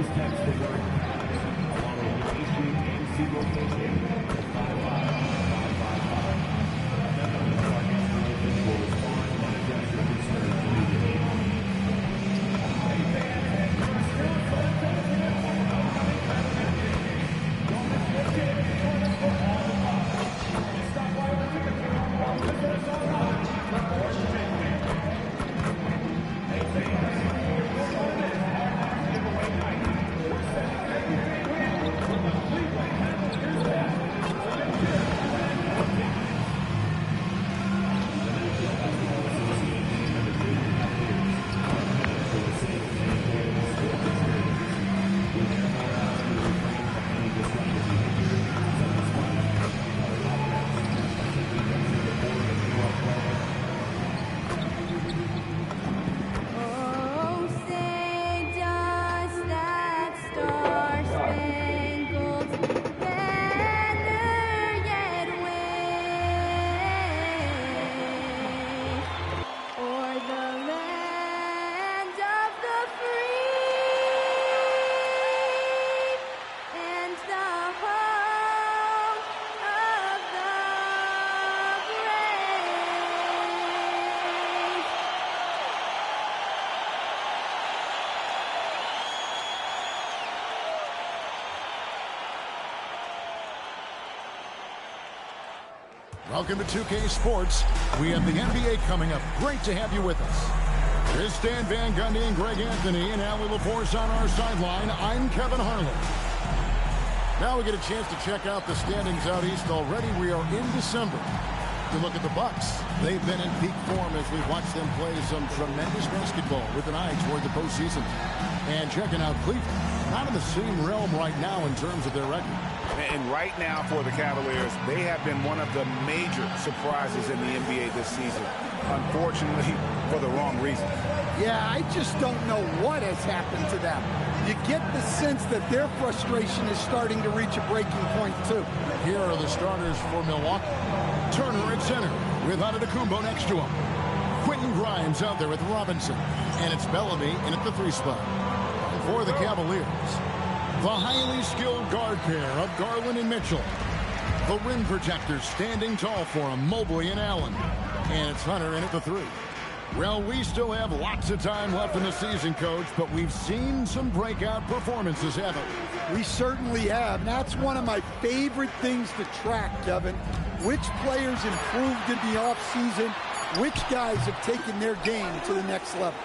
Please text the word along with your issue and seat location to 55555. A member of the target group will respond and address your concerns immediately. Welcome to 2K Sports. We have the NBA coming up. Great to have you with us. Here's Stan Van Gundy and Greg Anthony and Allie LaForce on our sideline. I'm Kevin Harlan. Now we get a chance to check out the standings out east already. We are in December. You look at the Bucks. They've been in peak form as we've watched them play some tremendous basketball with an eye toward the postseason. And checking out Cleveland, not in the same realm right now in terms of their record. And right now for the Cavaliers, they have been one of the major surprises in the NBA this season. Unfortunately, for the wrong reason. Yeah, I just don't know what has happened to them. You get the sense that their frustration is starting to reach a breaking point, too. Here are the starters for Milwaukee. Turner at center with Antetokounmpo next to him. Quentin Grimes out there with Robinson. And it's Bellamy in at the 3 spot. For the Cavaliers, the highly skilled guard pair of Garland and Mitchell. The rim protectors standing tall for him, Mobley and Allen. And it's Hunter in at the 3. Well, we still have lots of time left in the season, Coach, but we've seen some breakout performances, haven't we? We certainly have. That's one of my favorite things to track, Kevin. Which players improved in the offseason, which guys have taken their game to the next level.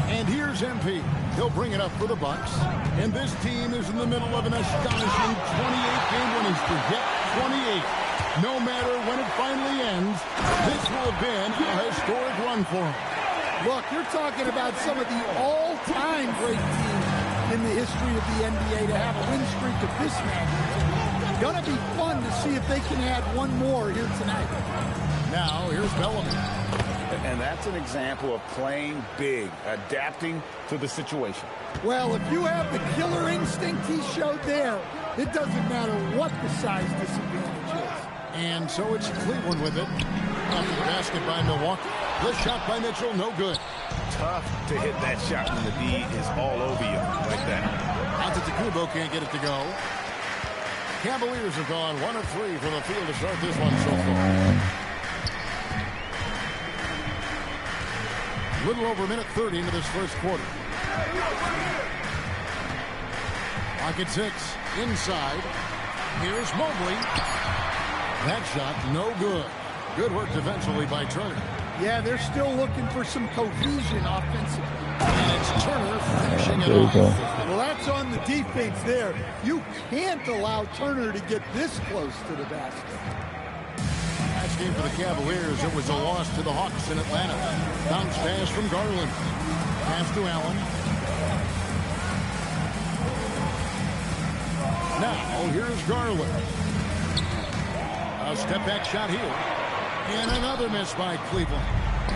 And here's MP. He'll bring it up for the Bucks. And this team is in the middle of an astonishing 28-game winning streak. Yeah, 28. No matter when it finally ends, this will have been a historic run for them. Look, you're talking about some of the all-time great teams in the history of the NBA to have a win streak of this magnitude. Gonna be fun to see if they can add one more here tonight. Now, here's Bellamy. And that's an example of playing big, adapting to the situation. Well, if you have the killer instinct he showed there, it doesn't matter what the size disadvantage is. And so it's Cleveland with it. After the basket by Milwaukee. The shot by Mitchell, no good. Tough to hit that shot when the D is all over you like that. Antetokounmpo can't get it to go. Cavaliers have gone 1 of 3 from the field to start this one so far. Little over a minute 30 into this first quarter. Pocket 6 inside. Here's Mobley. That shot no good. Good work defensively by Turner. Yeah, they're still looking for some cohesion offensively. And it's Turner finishing it off. Well, that's on the defense there. You can't allow Turner to get this close to the basket. Last game for the Cavaliers, it was a loss to the Hawks in Atlanta. Bounce pass from Garland. Pass to Allen. Now, here's Garland. A step-back shot here. And another miss by Cleveland.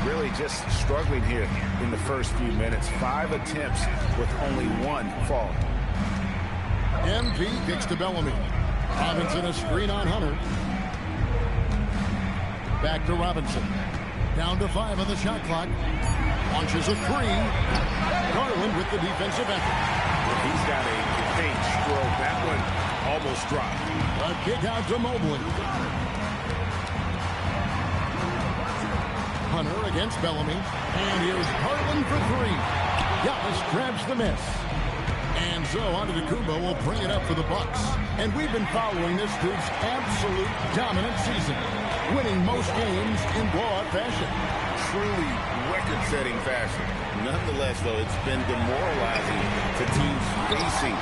Really just struggling here in the first few minutes. 5 attempts with only 1 fall. MP kicks to Bellamy. Robinson a screen on Hunter. Back to Robinson. Down to 5 on the shot clock. Launches a 3. Garland with the defensive effort. He's got a faint stroke. That one almost dropped. A kick out to Mobley. Hunter against Bellamy. And here's Garland for 3. Giannis grabs the miss. And so Antetokounmpo will bring it up for the Bucks. And we've been following this group's absolute dominant season, winning most games in blowout fashion. Truly record-setting fashion. Nonetheless, though, it's been demoralizing to teams facing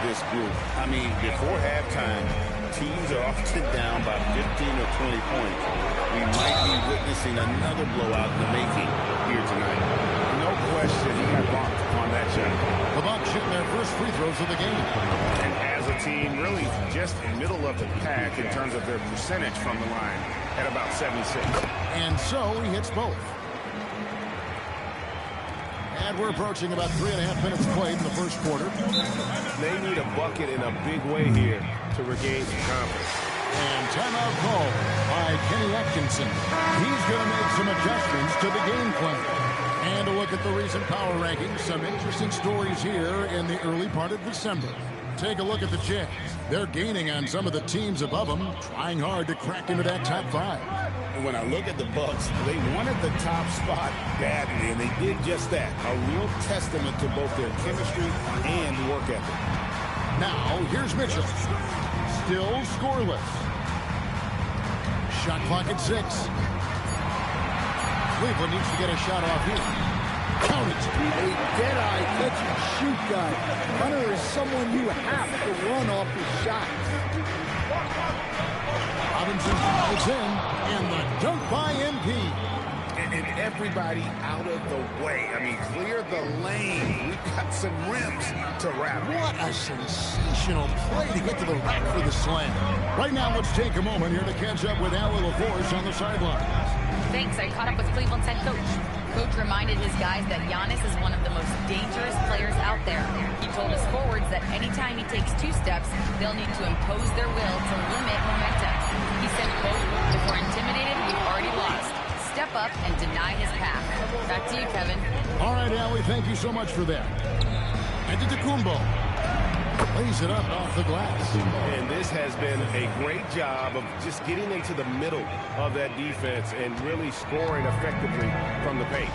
this group. I mean, before halftime, teams are often down by 15 or 20 points. We might be witnessing another blowout in the making here tonight. No question he got bumped on that shot. The Bucks shooting their first free throws of the game. And as a team, really just middle of the pack in terms of their percentage from the line at about 76. And so he hits both. And we're approaching about 3.5 minutes played in the first quarter. They need a bucket in a big way here to regain some confidence. And timeout call by Kenny Atkinson. He's going to make some adjustments to the game plan. And a look at the recent power rankings. Some interesting stories here in the early part of December. Take a look at the Jazz. They're gaining on some of the teams above them, trying hard to crack into that top 5. And when I look at the Bucks, they wanted the top spot badly, and they did just that. A real testament to both their chemistry and work ethic. Now, here's Mitchell. Still scoreless. Shot clock at 6. Cleveland needs to get a shot off here. Count it. A dead-eye catch-and-shoot guy. Hunter is someone you have to run off his shots. Robinson drives in, and the dunk by MP. And everybody out of the way. I mean, clear the lane. We've got some rims to wrap. What a sensational play to get to the rack for the slam. Right now, let's take a moment here to catch up with Allie LaForce on the sideline. Thanks. I caught up with Cleveland's head coach. Coach reminded his guys that Giannis is one of the most dangerous players out there. He told his forwards that anytime he takes 2 steps, they'll need to impose their will to limit momentum. He said, quote, "If we're intimidated, we've already lost. Step up and deny his path." Back to you, Kevin. All right, Allie, thank you so much for that. Antetokounmpo lays it up off the glass. And this has been a great job of just getting into the middle of that defense and really scoring effectively from the paint.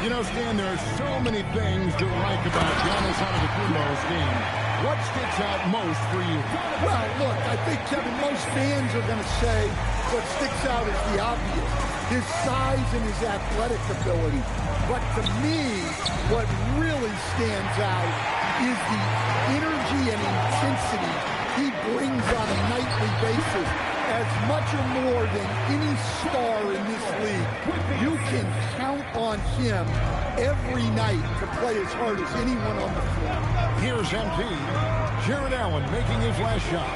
You know, Stan, there are so many things to like about Giannis Antetokounmpo's game. What sticks out most for you? Well, look, I think, Kevin, most fans are going to say what sticks out is the obvious. His size and his athletic ability. But to me, what really stands out is the energy and intensity he brings on a nightly basis. As much or more than any star in this league, you can count on him every night to play as hard as anyone on the floor. Here's MP. Jared Allen making his last shot.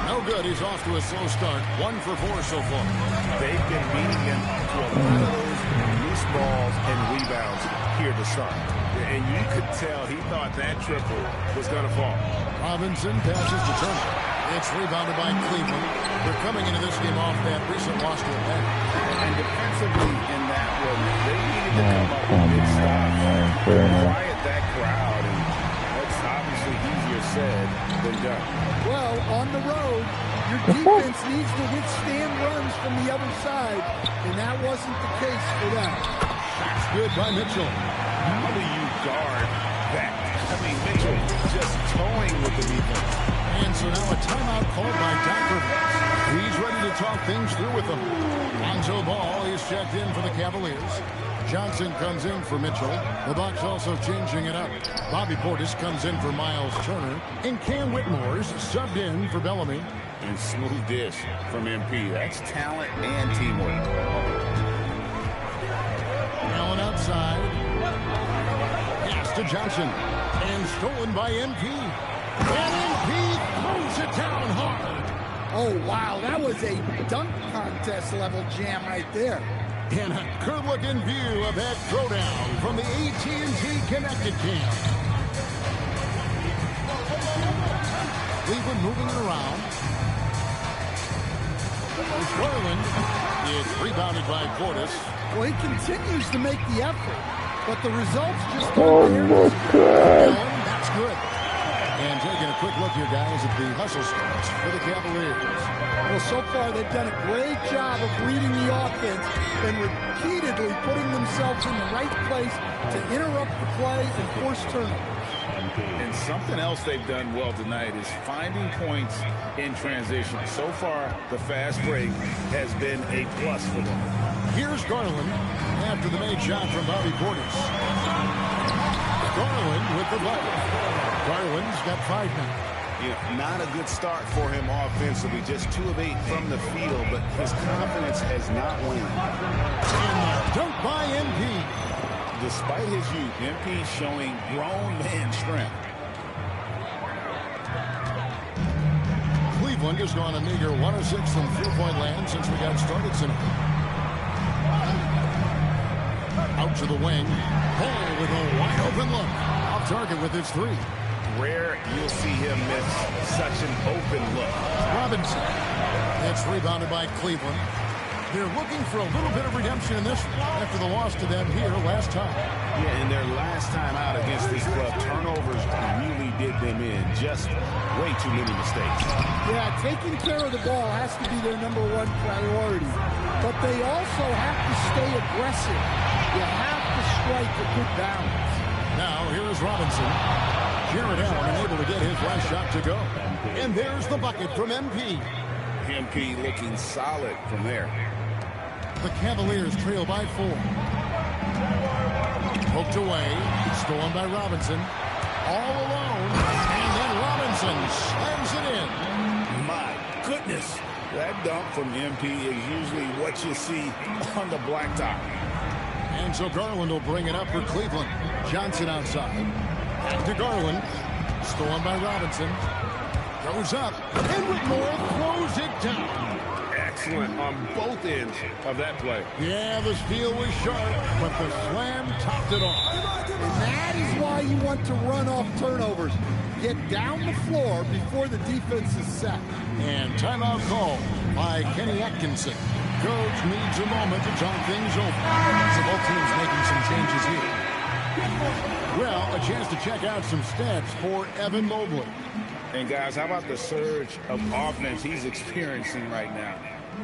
No good. He's off to a slow start. 1 for 4 so far. They've been beating him to a lot of those loose balls and rebounds here to start. And you could tell he thought that triple was going to fall. Robinson passes to Turner. It's rebounded by Cleveland. They're coming into this game off that recent loss to Atlanta. And defensively in that one, they needed to come up with big stops. Quiet that crowd, and that's obviously easier said than done. Well, on the road, your defense needs to withstand runs from the other side, and that wasn't the case for them. That's good by Mitchell. How do you guard that? I mean, Mitchell just toying with the defense. And so now a timeout called by Dr. He's ready to talk things through with them. Lonzo Ball is checked in for the Cavaliers. Johnson comes in for Mitchell. The Bucks also changing it up. Bobby Portis comes in for Miles Turner. And Cam Whitmore's subbed in for Bellamy. And smooth dish from MP. That's talent and teamwork. Allen outside. Pass to Johnson. And stolen by MP. And MP throws it down hard. Oh, wow, that was a dunk contest level jam right there. And a good-looking view of that throwdown from the AT&T Connected Cam. Cleveland moving it around. It's rebounded by Portis. Well, he continues to make the effort, but the results just aren't there. That's good. And taking a quick look here, guys, at the hustle stats for the Cavaliers. Well, so far they've done a great job of reading the offense and repeatedly putting themselves in the right place to interrupt the play and force turnovers. And something else they've done well tonight is finding points in transition. So far, the fast break has been a plus for them. Here's Garland after the made shot from Bobby Portis. Garland with the bucket. Garland's got 5 now. Yeah, not a good start for him offensively. Just 2 of 8 from the field, but his confidence has not waned. And dunk by MP. Despite his youth, MP showing grown man strength. Cleveland has gone a meager 1 of 6 from three-point land since we got started tonight. Out to the wing. Paul with a wide open look. Off target with his 3. Rare you'll see him miss such an open look. Robinson. It's rebounded by Cleveland. They're looking for a little bit of redemption in this one after the loss to them here last time. Yeah, and their last time out against this club, turnovers really did them in. Just way too many mistakes. Yeah, taking care of the ball has to be their #1 priority. But they also have to stay aggressive. You have to strike a good balance. Now, here is Robinson. Jared Allen unable to get his last shot to go. And there's the bucket from MP. MP looking solid from there. The Cavaliers trail by 4. Poked away. Stolen by Robinson. All alone. And then Robinson slams it in. My goodness. That dunk from MP is usually what you see on the blacktop. And so Garland will bring it up for Cleveland. Johnson outside. Back to Garland. Stolen by Robinson. Goes up. And Whitmore throws it down. Excellent on both ends of that play. Yeah, the steal was sharp, but the slam topped it off. And that is why you want to run off turnovers. Get down the floor before the defense is set. And timeout call by Kenny Atkinson. Coach needs a moment to talk things over. So both teams making some changes here. Well, a chance to check out some stats for Evan Mobley. And guys, how about the surge of offense he's experiencing right now?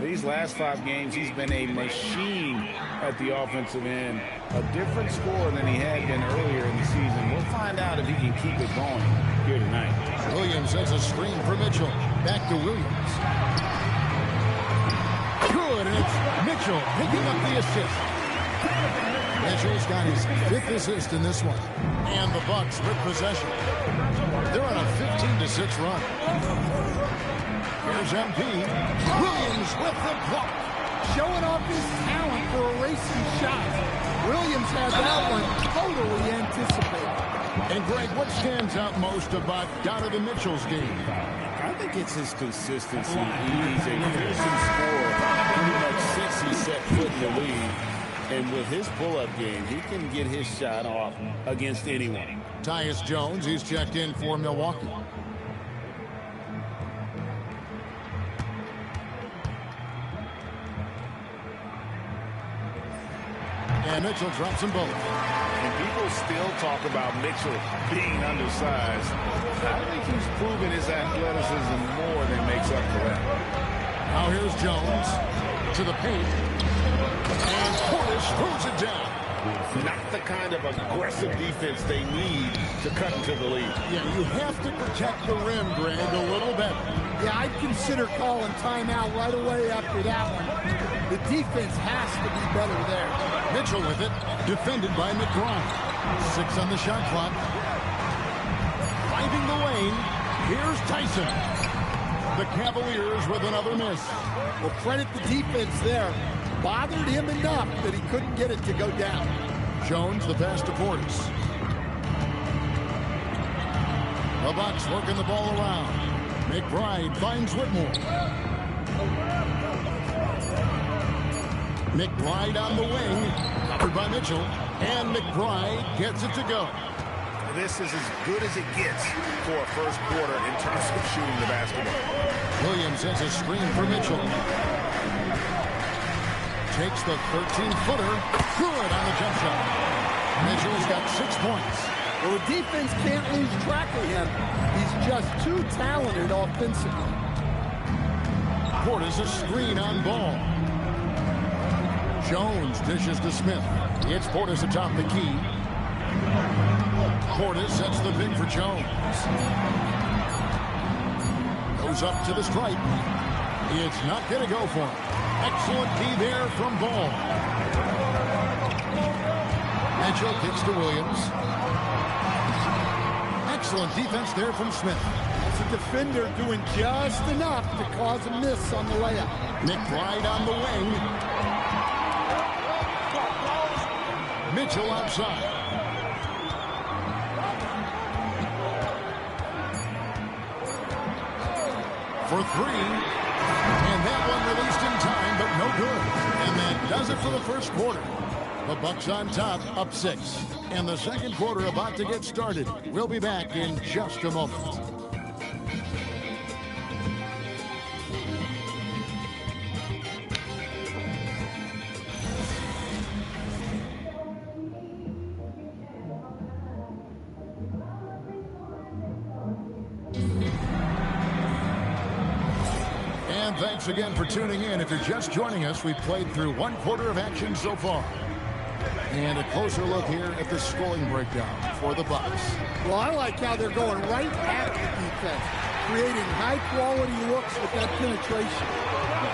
These last 5 games, he's been a machine at the offensive end. A different score than he had been earlier in the season. We'll find out if he can keep it going here tonight. Williams has a screen for Mitchell. Back to Williams. Good, and it's Mitchell picking up the assist. Mitchell's got his 5th assist in this one. And the Bucks with possession. They're on a 15-6 run. Here's MP. Williams with the block. Showing off his talent for erasing shots. Williams had that one totally anticipated. And Greg, what stands out most about Donovan Mitchell's game? I think it's his consistency. He's a fearsome scorer pretty much since he set foot in the league. And with his pull-up game, he can get his shot off against anyone. Tyus Jones, he's checked in for Milwaukee. And Mitchell drops them both. And people still talk about Mitchell being undersized. I think he's proven his athleticism more than makes up for that. Now here's Jones to the paint. And Portis throws it down. Not the kind of aggressive defense they need to cut into the lead. Yeah, you have to protect the rim, Greg, a little better. Yeah, I'd consider calling timeout right away after that one. The defense has to be better there. Mitchell with it, defended by McBride. 6 on the shot clock. Finding the lane. Here's Tyson. The Cavaliers with another miss. Well, credit the defense there. Bothered him enough that he couldn't get it to go down. Jones, the pass to Portis. The Bucks working the ball around. McBride finds Whitmore. McBride on the wing. Covered by Mitchell. And McBride gets it to go. This is as good as it gets for a first quarter in terms of shooting the basketball. Williams has a screen for Mitchell. takes the 13-footer. Good on the jump shot. Mitchell's got 6 points. Well, the defense can't lose track of him. He's just too talented offensively. Portis a screen on ball. Jones dishes to Smith. It's Portis atop the key. Portis sets the pick for Jones. Goes up to the stripe. It's not going to go for him. Excellent key there from Ball. Mitchell kicks to Williams. Excellent defense there from Smith. That's a defender doing just enough to cause a miss on the layup. McBride on the wing. Mitchell outside. For 3. And that one released in time, but no good. And that does it for the first quarter. The Bucks on top, up 6. And the second quarter about to get started. We'll be back in just a moment. And thanks again for tuning in. If you're just joining us, we've played through 1 quarter of action so far. And a closer look here at the scoring breakdown for the Bucks. Well, I like how they're going right at the defense, creating high-quality looks with that penetration.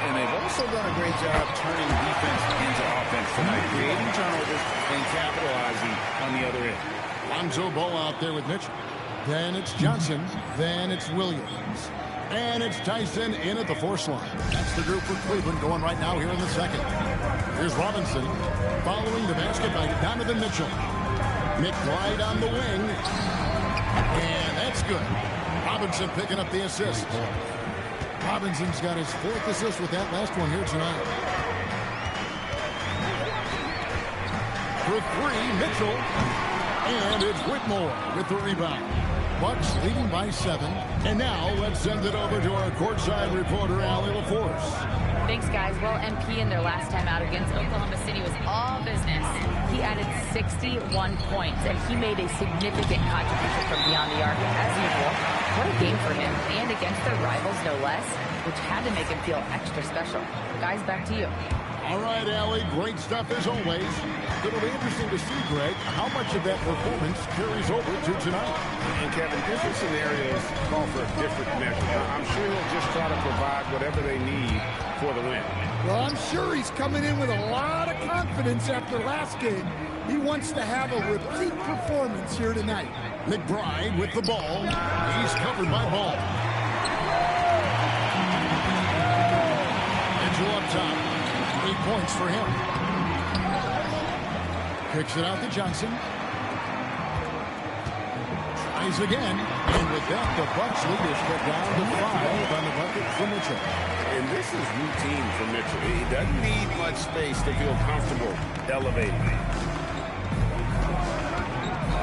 And they've also done a great job turning defense into offense tonight, creating turnovers and capitalizing on the other end. Lonzo Ball out there with Mitchell. Then it's Johnson. Then it's Williams. And it's Tyson in at the force line. That's the group for Cleveland going right now here in the second. Here's Robinson following the basket by Donovan Mitchell. McBride on the wing. And that's good. Robinson picking up the assist. Robinson's got his 4th assist with that last one here tonight. For 3, Mitchell. And it's Whitmore with the rebound. Bucks leading by 7. And now let's send it over to our courtside reporter, Allie LaForce. Thanks, guys. Well, MP in their last time out against Oklahoma City was all business. He added 61 points, and he made a significant contribution from beyond the arc. As usual, what a game for him, and against their rivals, no less, which had to make him feel extra special. Guys, back to you. All right, Allie, great stuff as always. It'll be interesting to see, Greg, how much of that performance carries over to tonight. And Kevin, different scenarios call for a different measure. I'm sure he'll just try to provide whatever they need for the win. Well, I'm sure he's coming in with a lot of confidence after last game. He wants to have a repeat performance here tonight. McBride with the ball. He's covered by Ball. Mitchell up top. 8 points for him. Kicks it out to Johnson. Tries again. And with that, the Bucks lead is cut down to 5 on the bucket for Mitchell. And this is routine for Mitchell. He doesn't need much space to feel comfortable elevating.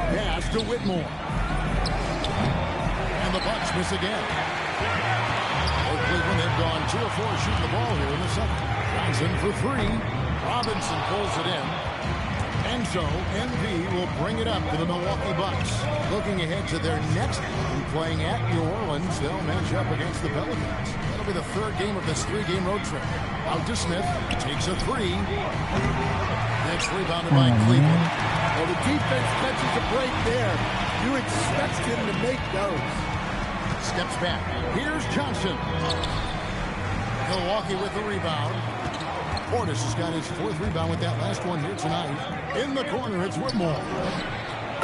Pass to Whitmore. And the Bucks miss again. Cleveland, they've gone 2 of 4 shooting the ball here in the second. Johnson for 3. Robinson pulls it in. And so, MV will bring it up to the Milwaukee Bucks. Looking ahead to their next game, playing at New Orleans, they'll match up against the Pelicans. That'll be the 3rd game of this 3-game road trip. Out to Smith, takes a 3. It's rebounded by Cleveland. Well, the defense catches a break there. You expect him to make those. Steps back. Here's Johnson. Milwaukee with the rebound. Portis has got his 4th rebound with that last one here tonight. In the corner, it's Whitmore.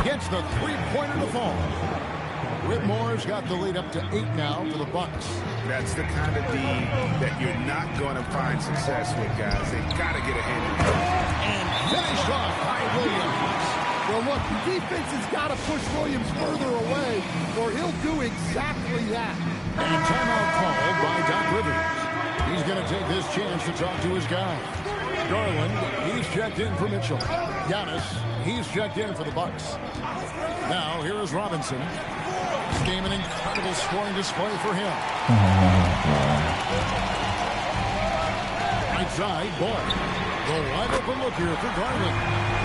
Gets the 3-pointer to fall. Whitmore's got the lead up to 8 now for the Bucks. That's the kind of D that you're not going to find success with, guys. They've got to get a hand in it. And finished off by Williams. Well, look, the defense has got to push Williams further away, or he'll do exactly that. And a timeout called by Doc Rivers. He's going to take this chance to talk to his guy. Garland, he's checked in for Mitchell. Giannis, he's checked in for the Bucks. Now, here is Robinson. This game an incredible scoring display for him. Right side, Ball. The wide open look here for Garland.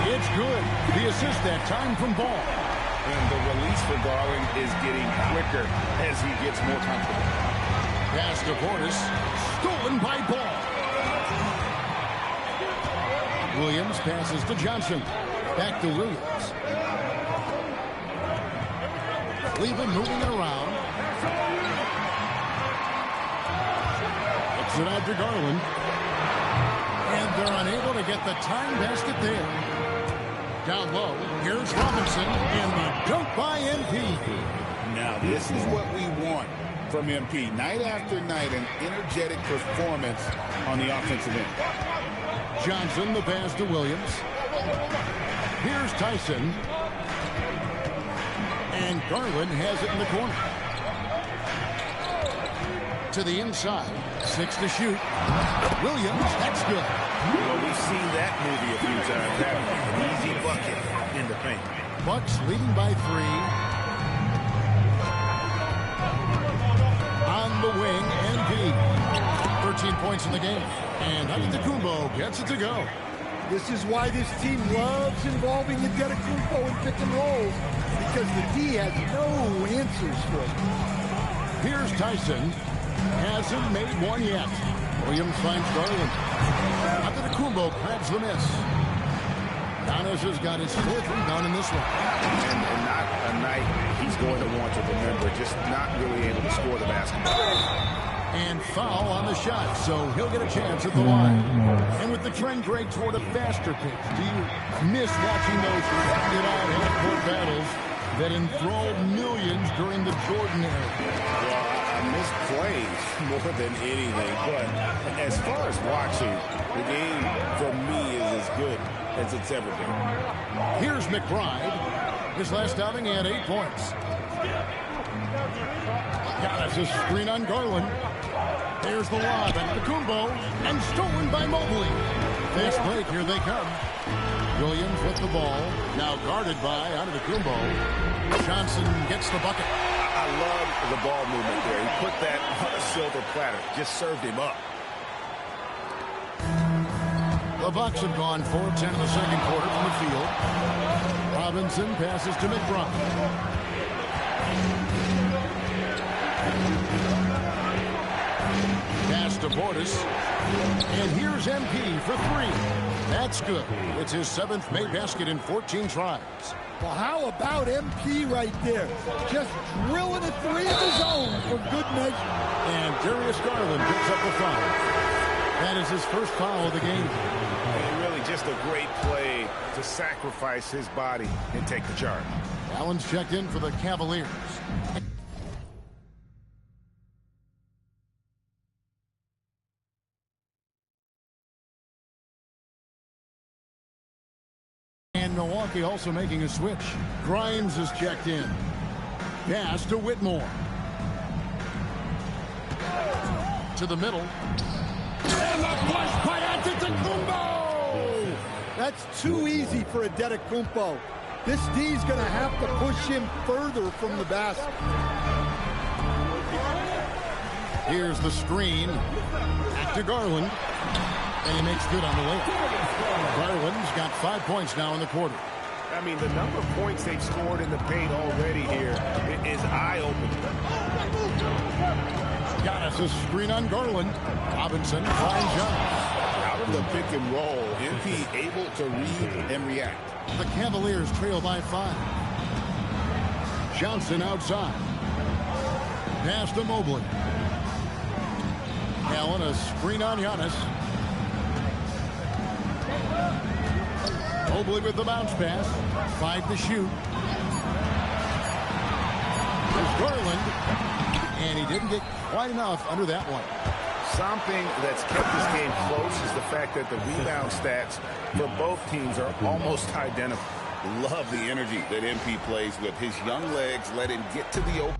It's good. The assist that time from Ball. And the release for Garland is getting quicker as he gets more comfortable. Pass to Portis. Stolen by Ball. Williams passes to Johnson. Back to Williams. Cleveland moving it around. Kicks it out to Garland. And they're unable to get the time basket there. Down low, here's Robinson, and the dunk by MP. Now, this is what we want from MP. Night after night, an energetic performance on the offensive end. Johnson, the pass to Williams. Here's Tyson. And Garland has it in the corner. To the inside. 6 to shoot. Williams, that's good. Well, we've seen that movie a few times. Having an easy bucket in the paint. Bucks leading by 3. On the wing, NP. 13 points in the game. And Antetokounmpo gets it to go. This is why this team loves involving Antetokounmpo in pick and rolls, because the D has no answers for it. Here's Tyson. Hasn't made one yet. Williams finds Garland. Antetokounmpo grabs the miss. Giannis has got his 4th rebound in this one. And not a night he's going to want to remember. Just not really able to score the basketball. And foul on the shot, so he'll get a chance at the line. And with the trend break toward a faster pace, do you miss watching those rocket-out half-court battles that enthralled millions during the Jordan era? Well, I miss plays more than anything, but as far as watching, the game for me is as good as it's ever been. Here's McBride. His last outing, he had 8 points. Giannis a screen on Garland. There's the lob at Antetokounmpo, and stolen by Mobley. Fast break, here they come. Williams with the ball, now guarded by Antetokounmpo. Johnson gets the bucket. I love the ball movement there. He put that on a silver platter, just served him up. The Bucks have gone 4-10 in the second quarter from the field. Robinson passes to McBride. Pass to Portis. And here's MP for 3. That's good. It's his 7th made basket in 14 tries. Well, how about MP right there? Just drilling a 3 in the zone for good measure. And Darius Garland picks up the foul. That is his first foul of the game. And really just a great play to sacrifice his body and take the charge. Allen's checked in for the Cavaliers. And Milwaukee also making a switch. Grimes is checked in. Pass to Whitmore. To the middle. And the push by Antetokounmpo! That's too easy for Antetokounmpo. This D's going to have to push him further from the basket. Here's the screen. Back to Garland. And he makes good on the layup. Garland's got 5 points now in the quarter. I mean, the number of points they've scored in the paint already here is eye-opening. Giannis a screen on Garland. Robinson finds Giannis. Out of the pick and roll, MP able to read and react. The Cavaliers trail by 5. Johnson outside. Pass to Mobley. Allen a screen on Giannis. Mobley with the bounce pass. 5 to shoot. There's Garland. And he didn't get quite enough under that one. Something that's kept this game close is the fact that the rebound stats for both teams are almost identical. Love the energy that MP plays with. His young legs let him get to the open.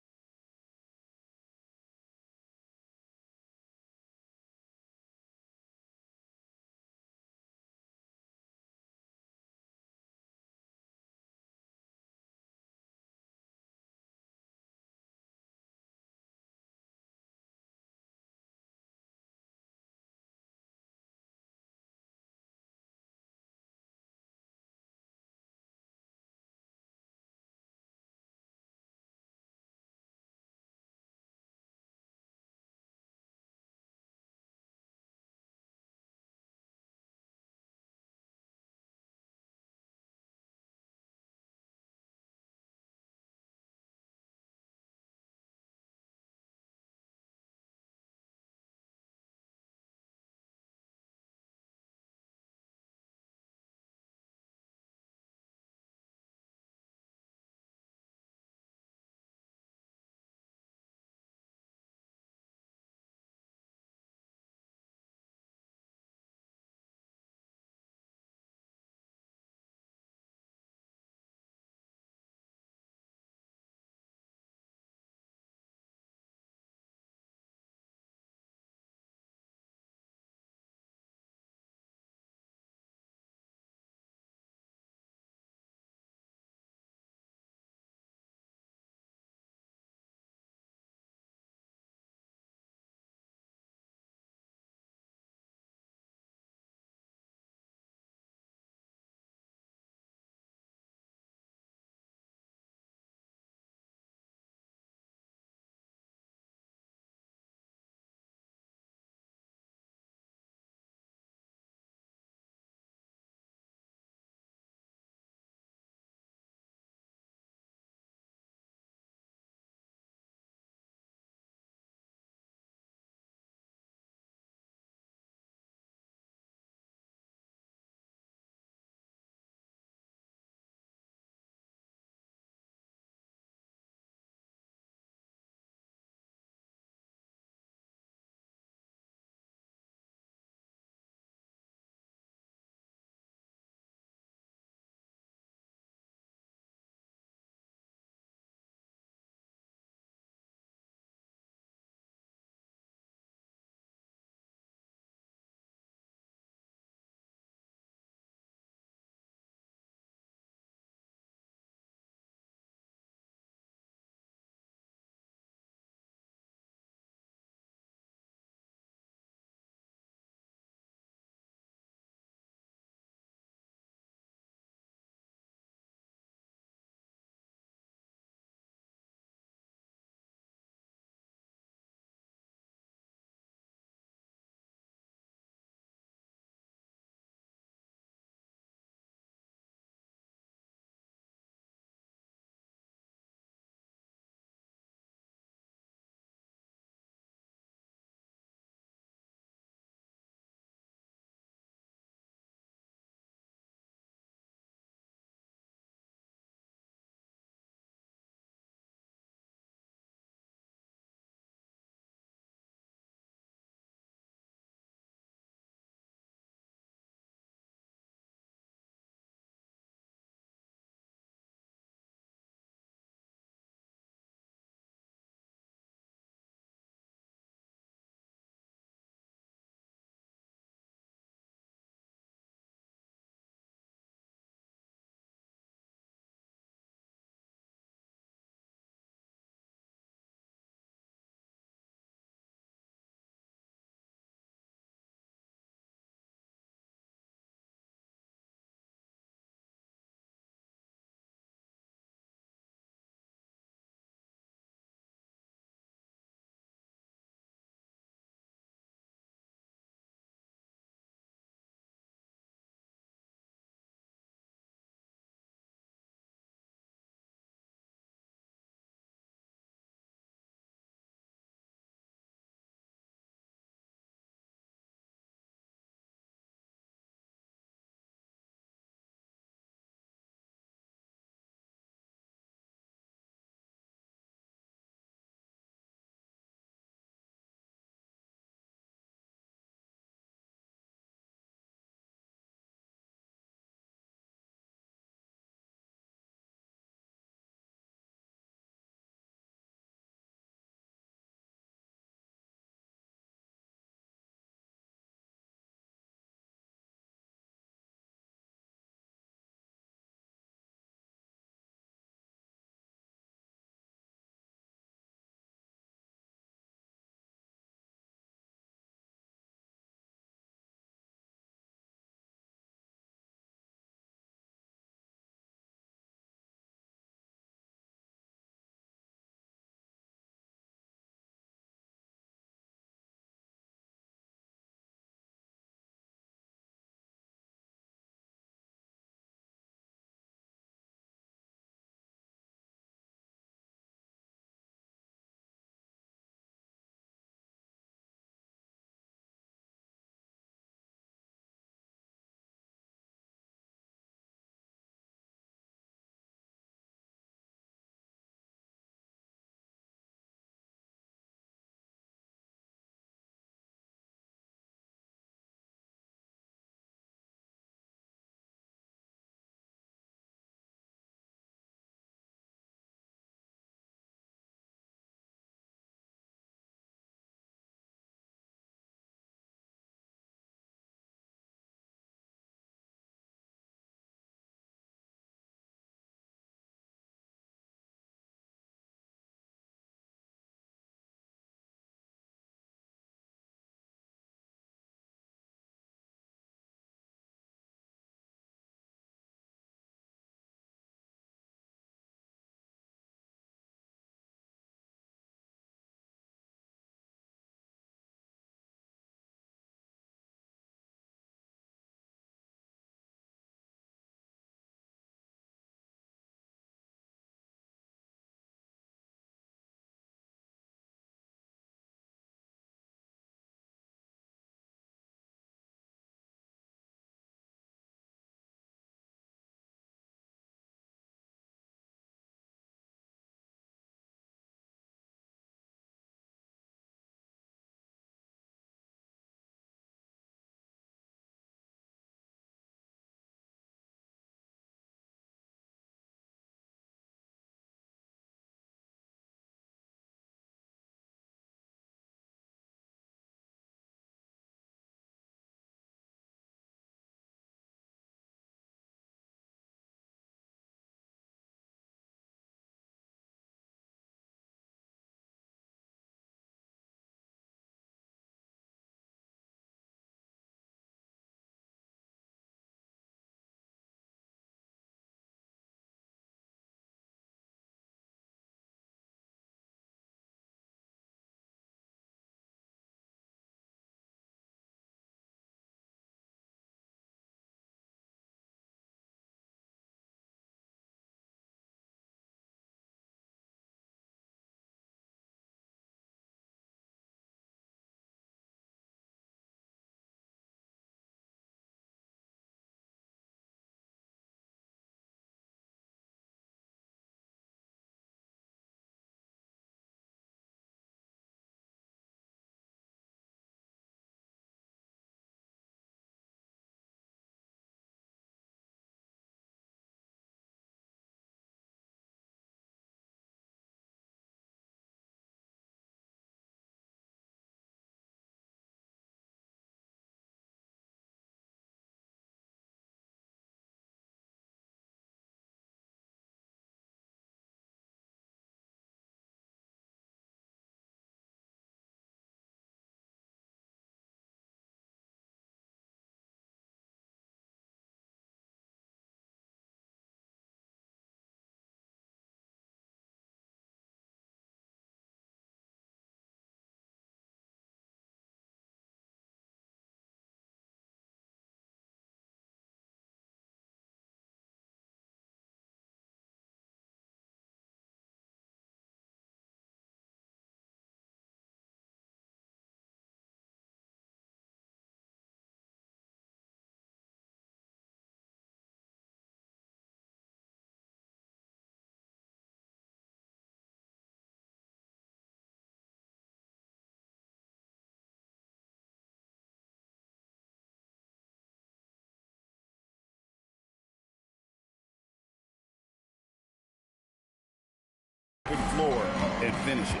and finish it.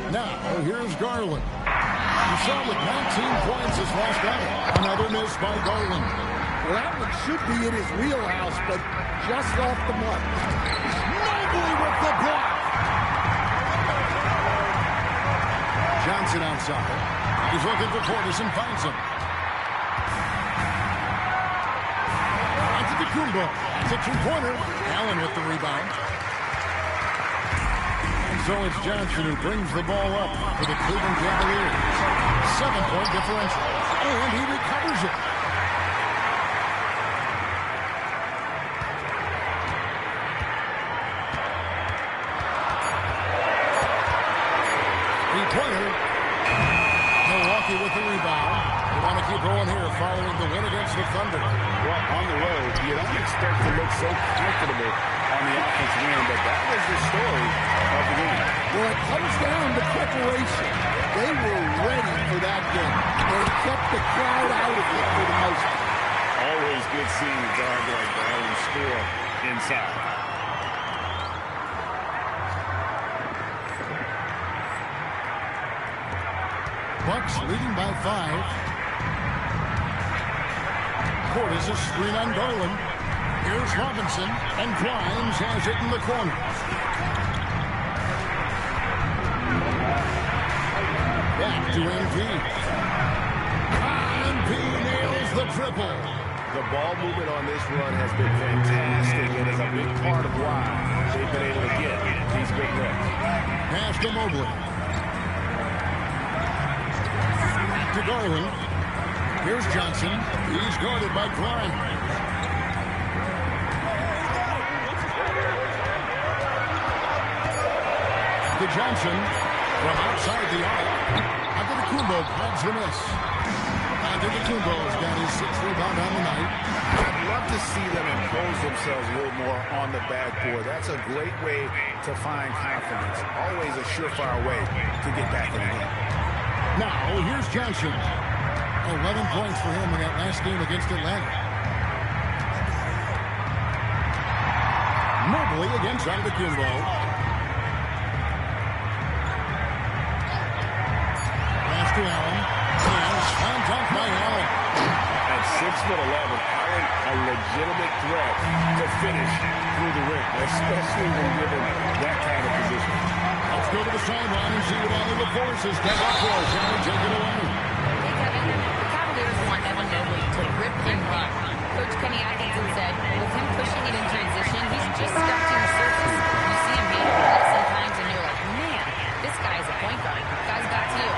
Now, here's Garland. You saw with 19 points his last outing. Another miss by Garland. Well, that one should be in his wheelhouse, but just off the mark. Mobley with the block. Johnson outside. He's looking for Portis and finds him. Antetokounmpo. That's a two-pointer. Allen with the rebound. And so it's Johnson who brings the ball up for the Cleveland Cavaliers. 7-point differential. And he recovers it. Three-pointer. Milwaukee with the rebound. They want to keep rolling here following the win against the Thunder. Well, on the road, you don't expect to look so comfortable on the offensive end, but that was the story of the game. Well, it comes down to preparation. They were ready for that game. They kept the crowd out of it for the most part. Always good seeing a guard like Garland score inside. Bucks leading by 5. Portis a screen on Garland. Here's Robinson, and Grimes has it in the corner. Back to MP. MP nails the triple. The ball movement on this run has been fantastic, and is a big part of why they've been able to get these big looks. Pass to Mobley. To Garland. Here's Johnson. He's guarded by Grimes. To Johnson from outside the arc. Antetokounmpo grabs the miss. Antetokounmpo's got his 6th rebound on the night. I'd love to see them impose themselves a little more on the backboard. That's a great way to find confidence. Always a surefire way to get back in the game. Now, here's Johnson. 11 points for him in that last game against Atlanta. Mobley against Antetokounmpo. Pass to Allen. And slam dunk by Allen. At 6'11", Allen a legitimate threat to finish through the rim, especially when given that kind of position. Let's go to the sideline and see what Allen LaForce has done up for us. Allen, take it away. The Cavaliers want Evan Mobley to rip and run. Coach Kenny Atkinson said, with him pushing it in transition, he's just scratching the surface. You see him handle the ball sometimes, and you're like, man, this guy is a point guard. Guys, back to you.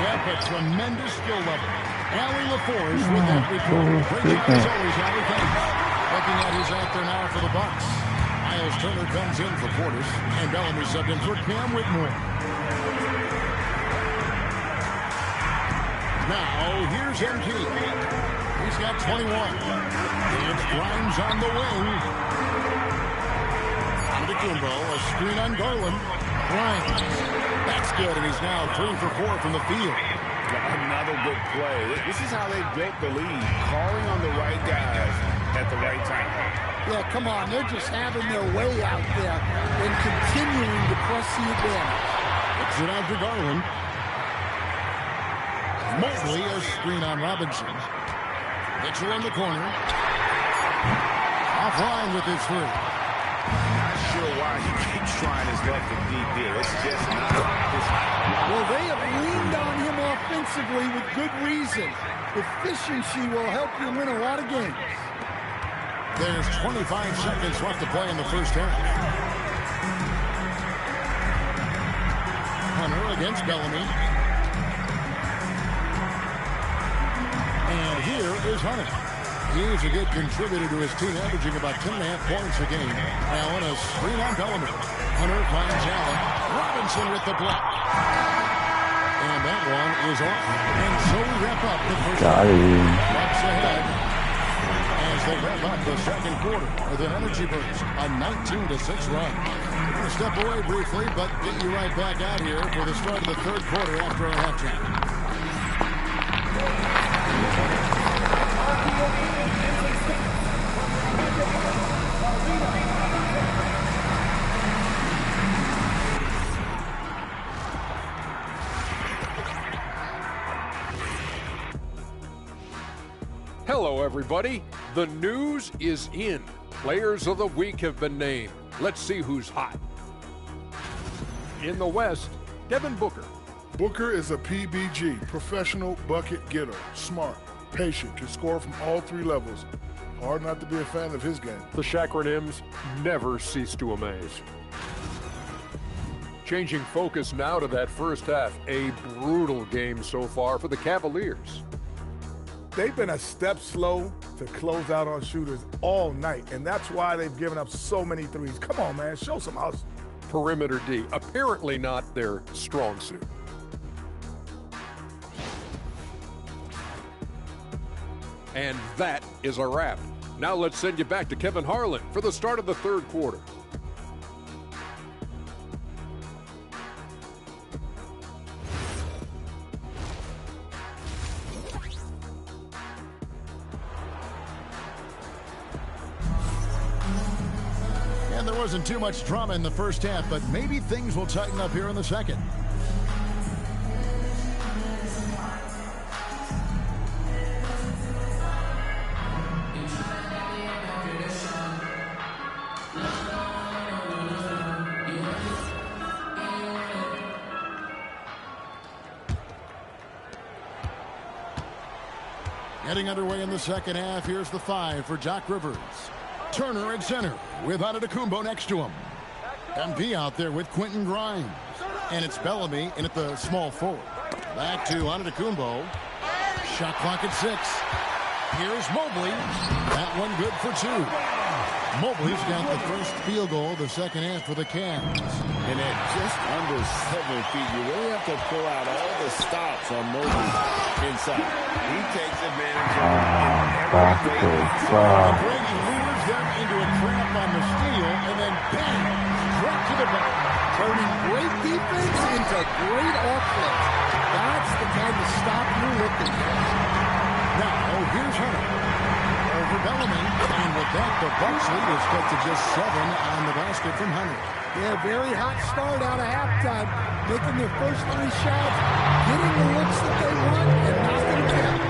Yep, a tremendous skill level. Allen LaForce with that report. Great job as always, Allen. Looking at who's out there now for the Bucks. Miles Turner comes in for Portis, and Bellamy subbed in for Cam Whitmore. Now, here's MT. He's got 21. It's Grimes on the wing. Antetokounmpo, a screen on Garland. Grimes. That's good, and he's now 3 for 4 from the field. Another good play. This is how they built the lead, calling on the right guys at the right time. Yeah, come on. They're just having their way out there and continuing to press the advantage. It's it out to Garland. Mobley, a screen on Robinson. Mitchell in the corner. Offline with his 3. Not sure why he keeps trying his luck from deep here. It's just not his. Well, they have leaned on him offensively with good reason. Efficiency will help you win a lot of games. There's 25 seconds left to play in the first half. Hunter against Bellamy. And here is Hunter. He's a good contributor to his team, averaging about 10.5 points a game. Allen, a screen on Bellamy. Hunter finds Allen. Robinson with the block. And that one is off. And so we wrap up the first half. Bucks ahead as they wrap up the second quarter with an energy burst, a 19-6 run. We're going to step away briefly, but get you right back out here for the start of the third quarter after our halftime. Hello, everybody. The news is in. Players of the week have been named. Let's see who's hot. In the West, Devin Booker. Booker is a PBG, professional bucket getter. Smart, patient, can score from all three levels. Hard not to be a fan of his game. The Chakronims never cease to amaze. Changing focus now to that first half. A brutal game so far for the Cavaliers. They've been a step slow to close out on shooters all night, and that's why they've given up so many threes. Come on, man, show some hustle. Perimeter D, apparently not their strong suit. And that is a wrap. Now let's send you back to Kevin Harlan for the start of the third quarter. And there wasn't too much drama in the first half, but maybe things will tighten up here in the second. Getting underway in the second half, here's the 5 for Doc Rivers. Turner at center with Antetokounmpo next to him. MP out there with Quentin Grimes. And it's Bellamy in at the small forward. Back to Antetokounmpo. Shot clock at 6. Here's Mobley. That one good for 2. Mobley's got the first field goal of the second half for the Cavs. And at just under 7 feet, you really have to pull out all the stops on Mobley inside. He takes advantage of it in every way possible. Brady lures them into a trap on the steal, and then bang, right to the back. Turning great defense into great offense. That's the kind of stop you're looking for. Now, here's Hunter. Over Bellamy, and with that, the Bucks lead is cut to just 7 on the basket from Hunter. Yeah, very hot start out of halftime. Making their first 3 shots, getting the looks that they want, and knocking them down.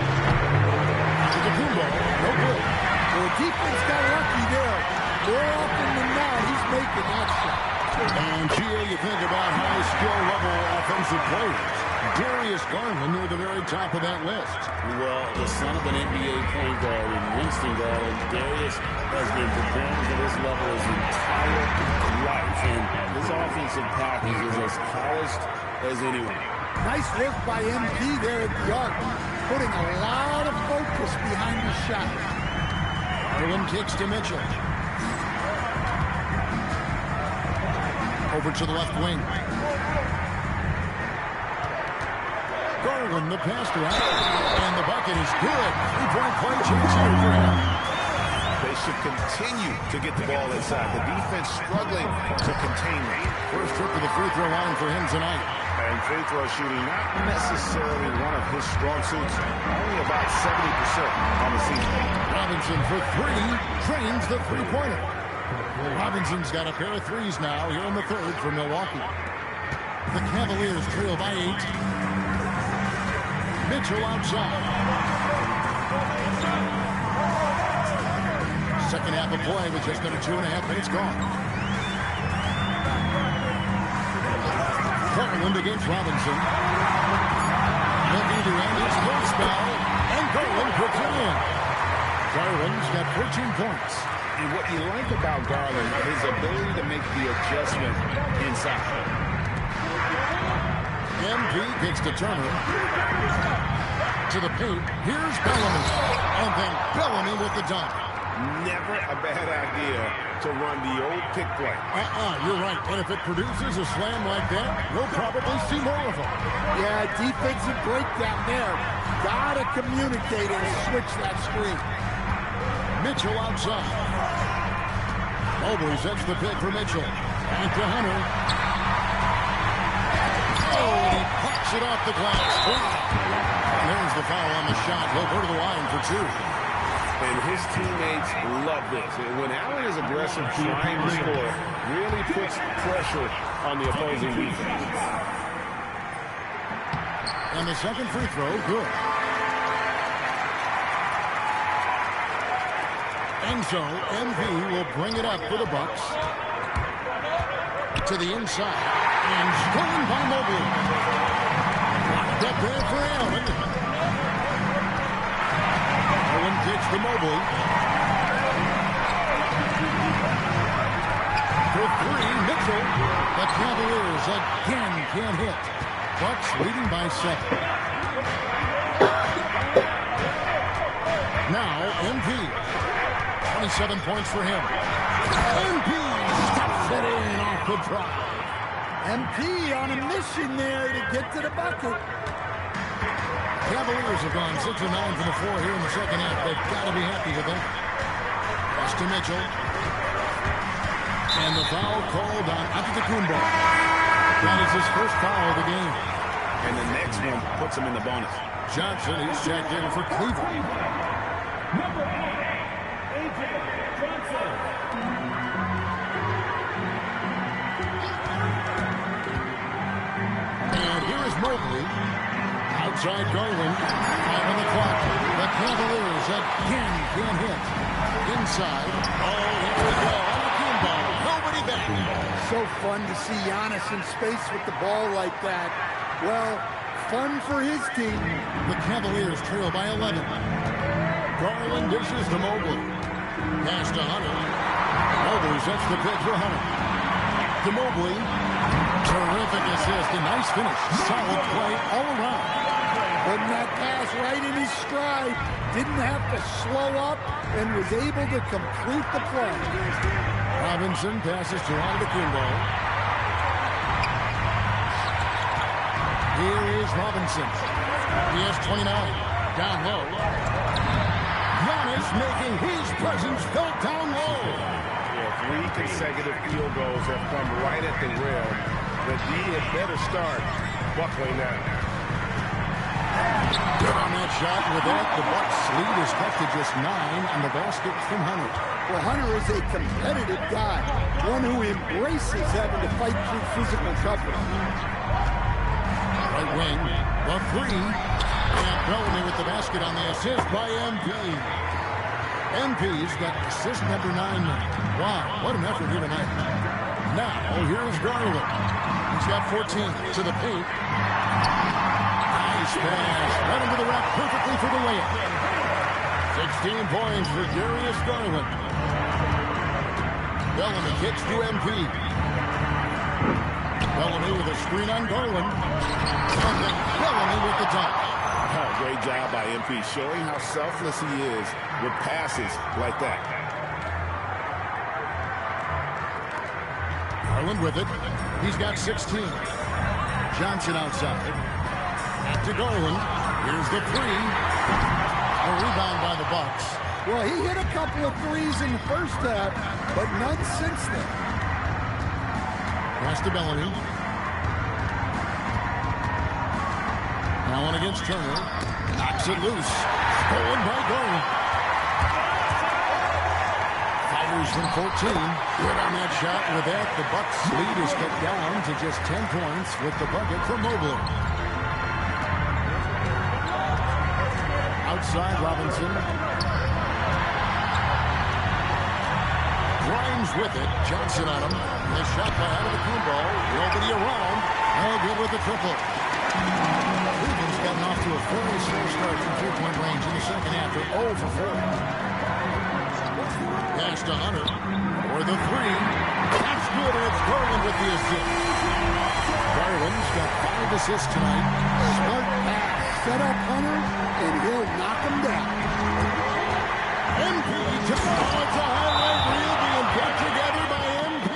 Antetokounmpo, no good. Well, the defense got lucky there. More often than not, he's making that shot. And here you think about high skill level offensive players. Darius Garland near the very top of that list. Well, the son of an NBA point guard in Winston Garland, Darius has been preparing for this level his entire life. And his offensive package is as polished as anyone. Nice work by MP there at the arc, putting a lot of focus behind his shot. Garland kicks to Mitchell. Over to the left wing. Garland, the pass to out, and the bucket is good. 3-point play chance here for him. They should continue to get the ball inside. The defense struggling to contain them. First trip to the free throw line for him tonight. And free throw shooting, not necessarily one of his strong suits. Only about 70% on the season. Robinson for 3, trains the three-pointer. Robinson's got a pair of threes now here in the third for Milwaukee. The Cavaliers trail by 8. Mitchell outside. Second half of play with just under 2.5 minutes gone. Garland against Robinson. Looking to end his full spell, and Garland puts it in. Garland's got 14 points. And what you like about Garland, his ability to make the adjustment inside. MP gets to Turner. To the paint. Here's Bellamy. And then Bellamy with the dunk. Never a bad idea to run the old pick play. You're right. And if it produces a slam like that, we'll probably see more of them. Yeah, defensive breakdown there. Gotta communicate and switch that screen. Mitchell outside. Mobley sets the pick for Mitchell. Back to Hunter. Oh, and he pops it off the glass. And there's the foul on the shot. He'll go to the line for 2. And his teammates love this. When Allen is aggressive, trying to score, really puts pressure on the opposing defense. And the second free throw, good. And so MV will bring it up for the Bucks. To the inside. And stolen by Mobley. Locked up there for Allen. Owen kicks to Mobley. For three, Mitchell. The Cavaliers again can't hit. Bucks leading by 7. Now, MP. 27 points for him. MP stuffs it in off the drive. MP on a mission there to get to the bucket. Cavaliers have gone 6 of 9 from the floor here in the second half. They've got to be happy with that. Pass to Mitchell. And the foul called on Antetokounmpo. That is his first foul of the game. And the next one puts him in the bonus. Johnson is checked in for Cleveland. Number 8, A.J. Johnson. And here is Mobley. Outside Garland. 5 on the clock. The Cavaliers again can't hit. Inside. Oh, here we go. Antetokounmpo. Nobody back. So fun to see Giannis in space with the ball like that. Well, fun for his team. The Cavaliers trail by 11. Garland dishes to Mobley. Pass to Hunter. Mobley sets the pitch for Hunter. To Mobley. Terrific assist. A nice finish. Solid play all around. Putting that pass right in his stride. Didn't have to slow up and was able to complete the play. Robinson passes to Antetokounmpo. Here is Robinson. He has 29. Down low. Giannis making his presence felt down low. Yeah, 3 consecutive field goals have come right at the rim. The D had better start buckling now. Good on that shot. With that, the Bucks lead is cut to just 9 on the basket from Hunter. Well, Hunter is a competitive guy, one who embraces having to fight through physical coverage. Right wing, the 3. And Bellamy with the basket on the assist by MP. MP's got assist number 9 now. Wow, what an effort here tonight. Now, here's Garland. He's got 14 to the paint. Nice pass. Right into the rack perfectly for the layup. 16 points for Darius Garland. Bellamy kicks to MP. Bellamy with a screen on Garland. And then Bellamy with the dunk. Great job by MP, showing how selfless he is with passes like that. Garland with it. He's got 16. Johnson outside. Back to Garland. Here's the 3. A rebound by the Bucks. Well, he hit a couple of threes in the first half, but none since then. Pass to Bellamy. Now on against Turner. Knocks it loose. Stolen by Garland. Fires from 14. Good on that shot. With that, the Bucks lead is cut down to just 10 points with the bucket from Mobley. Outside Robinson. Grimes with it. Johnson on him. Nice shot by Antetokounmpo. Nobody around. No good with the triple. Cleveland's gotten off to a fairly slow start from 3-point range in the second half. They're 0 for 4. Pass to Hunter for the 3. That's good, and it's Garland with the assist. Garland's got 5 assists tonight. Smart pass. Set up Hunter, and he'll knock him down. MP to the ball. It's a highlight reel being put together by MP.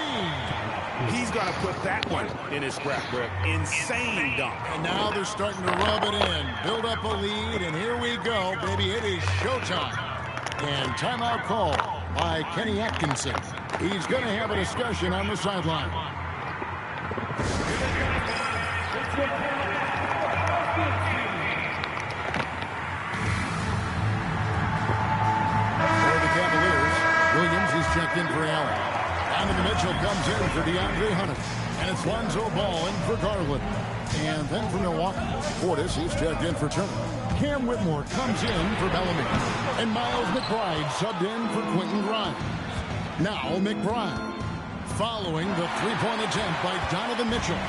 He's going to put that one in his scrapbook. Insane dunk. And now they're starting to rub it in. Build up a lead, and here we go, baby. It is showtime. And timeout call by Kenny Atkinson. He's going to have a discussion on the sideline. For the Cavaliers, Williams is checked in for Allen. Donovan Mitchell comes in for DeAndre Hunter. And it's Lonzo Ball in for Garland. And then for Milwaukee, Portis is checked in for Turner. Cam Whitmore comes in for Bellamy. And Miles McBride subbed in for Quentin Grimes. Now McBride, following the three-point attempt by Donovan Mitchell.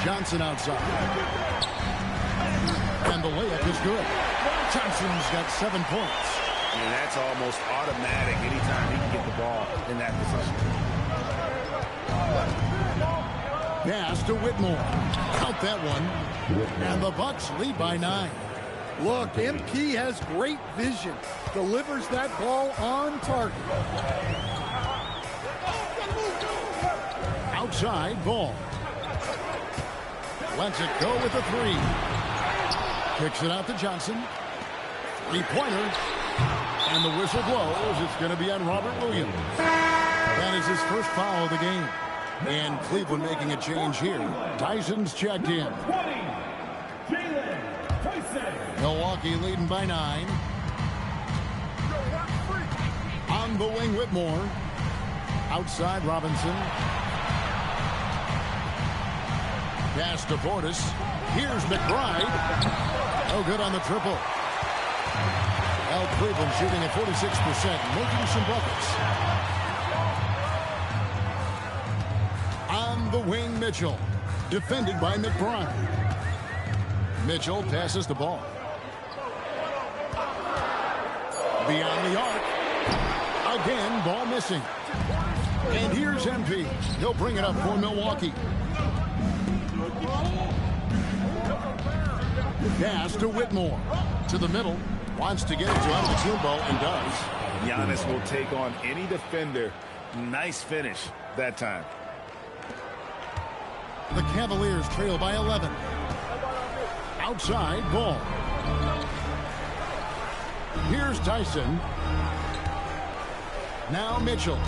Johnson outside. And the layup is good. Johnson's got 7 points. And that's almost automatic anytime he can get the ball in that position. Pass to Whitmore. Count that one. And the Bucks lead by 9. Look, MP has great vision. Delivers that ball on target. Outside ball. Lets it go with the 3. Kicks it out to Johnson. 3-pointer. And the whistle blows. It's going to be on Robert Williams. That is his first foul of the game. And Cleveland making a change here. Tyson's checked in. Milwaukee leading by 9. On the wing, Whitmore. Outside, Robinson. Pass to Portis. Here's McBride. No good on the triple. Well, Cleveland shooting at 46%, making some buckets. On the wing, Mitchell. Defended by McBride. Mitchell passes the ball. Beyond the arc. Again, ball missing. And here's MP. He'll bring it up for Milwaukee. Pass to Whitmore. To the middle. Wants to get it to Antetokounmpo and does. Giannis will take on any defender. Nice finish that time. The Cavaliers trail by 11. Outside ball. Here's Tyson. Now Mitchell.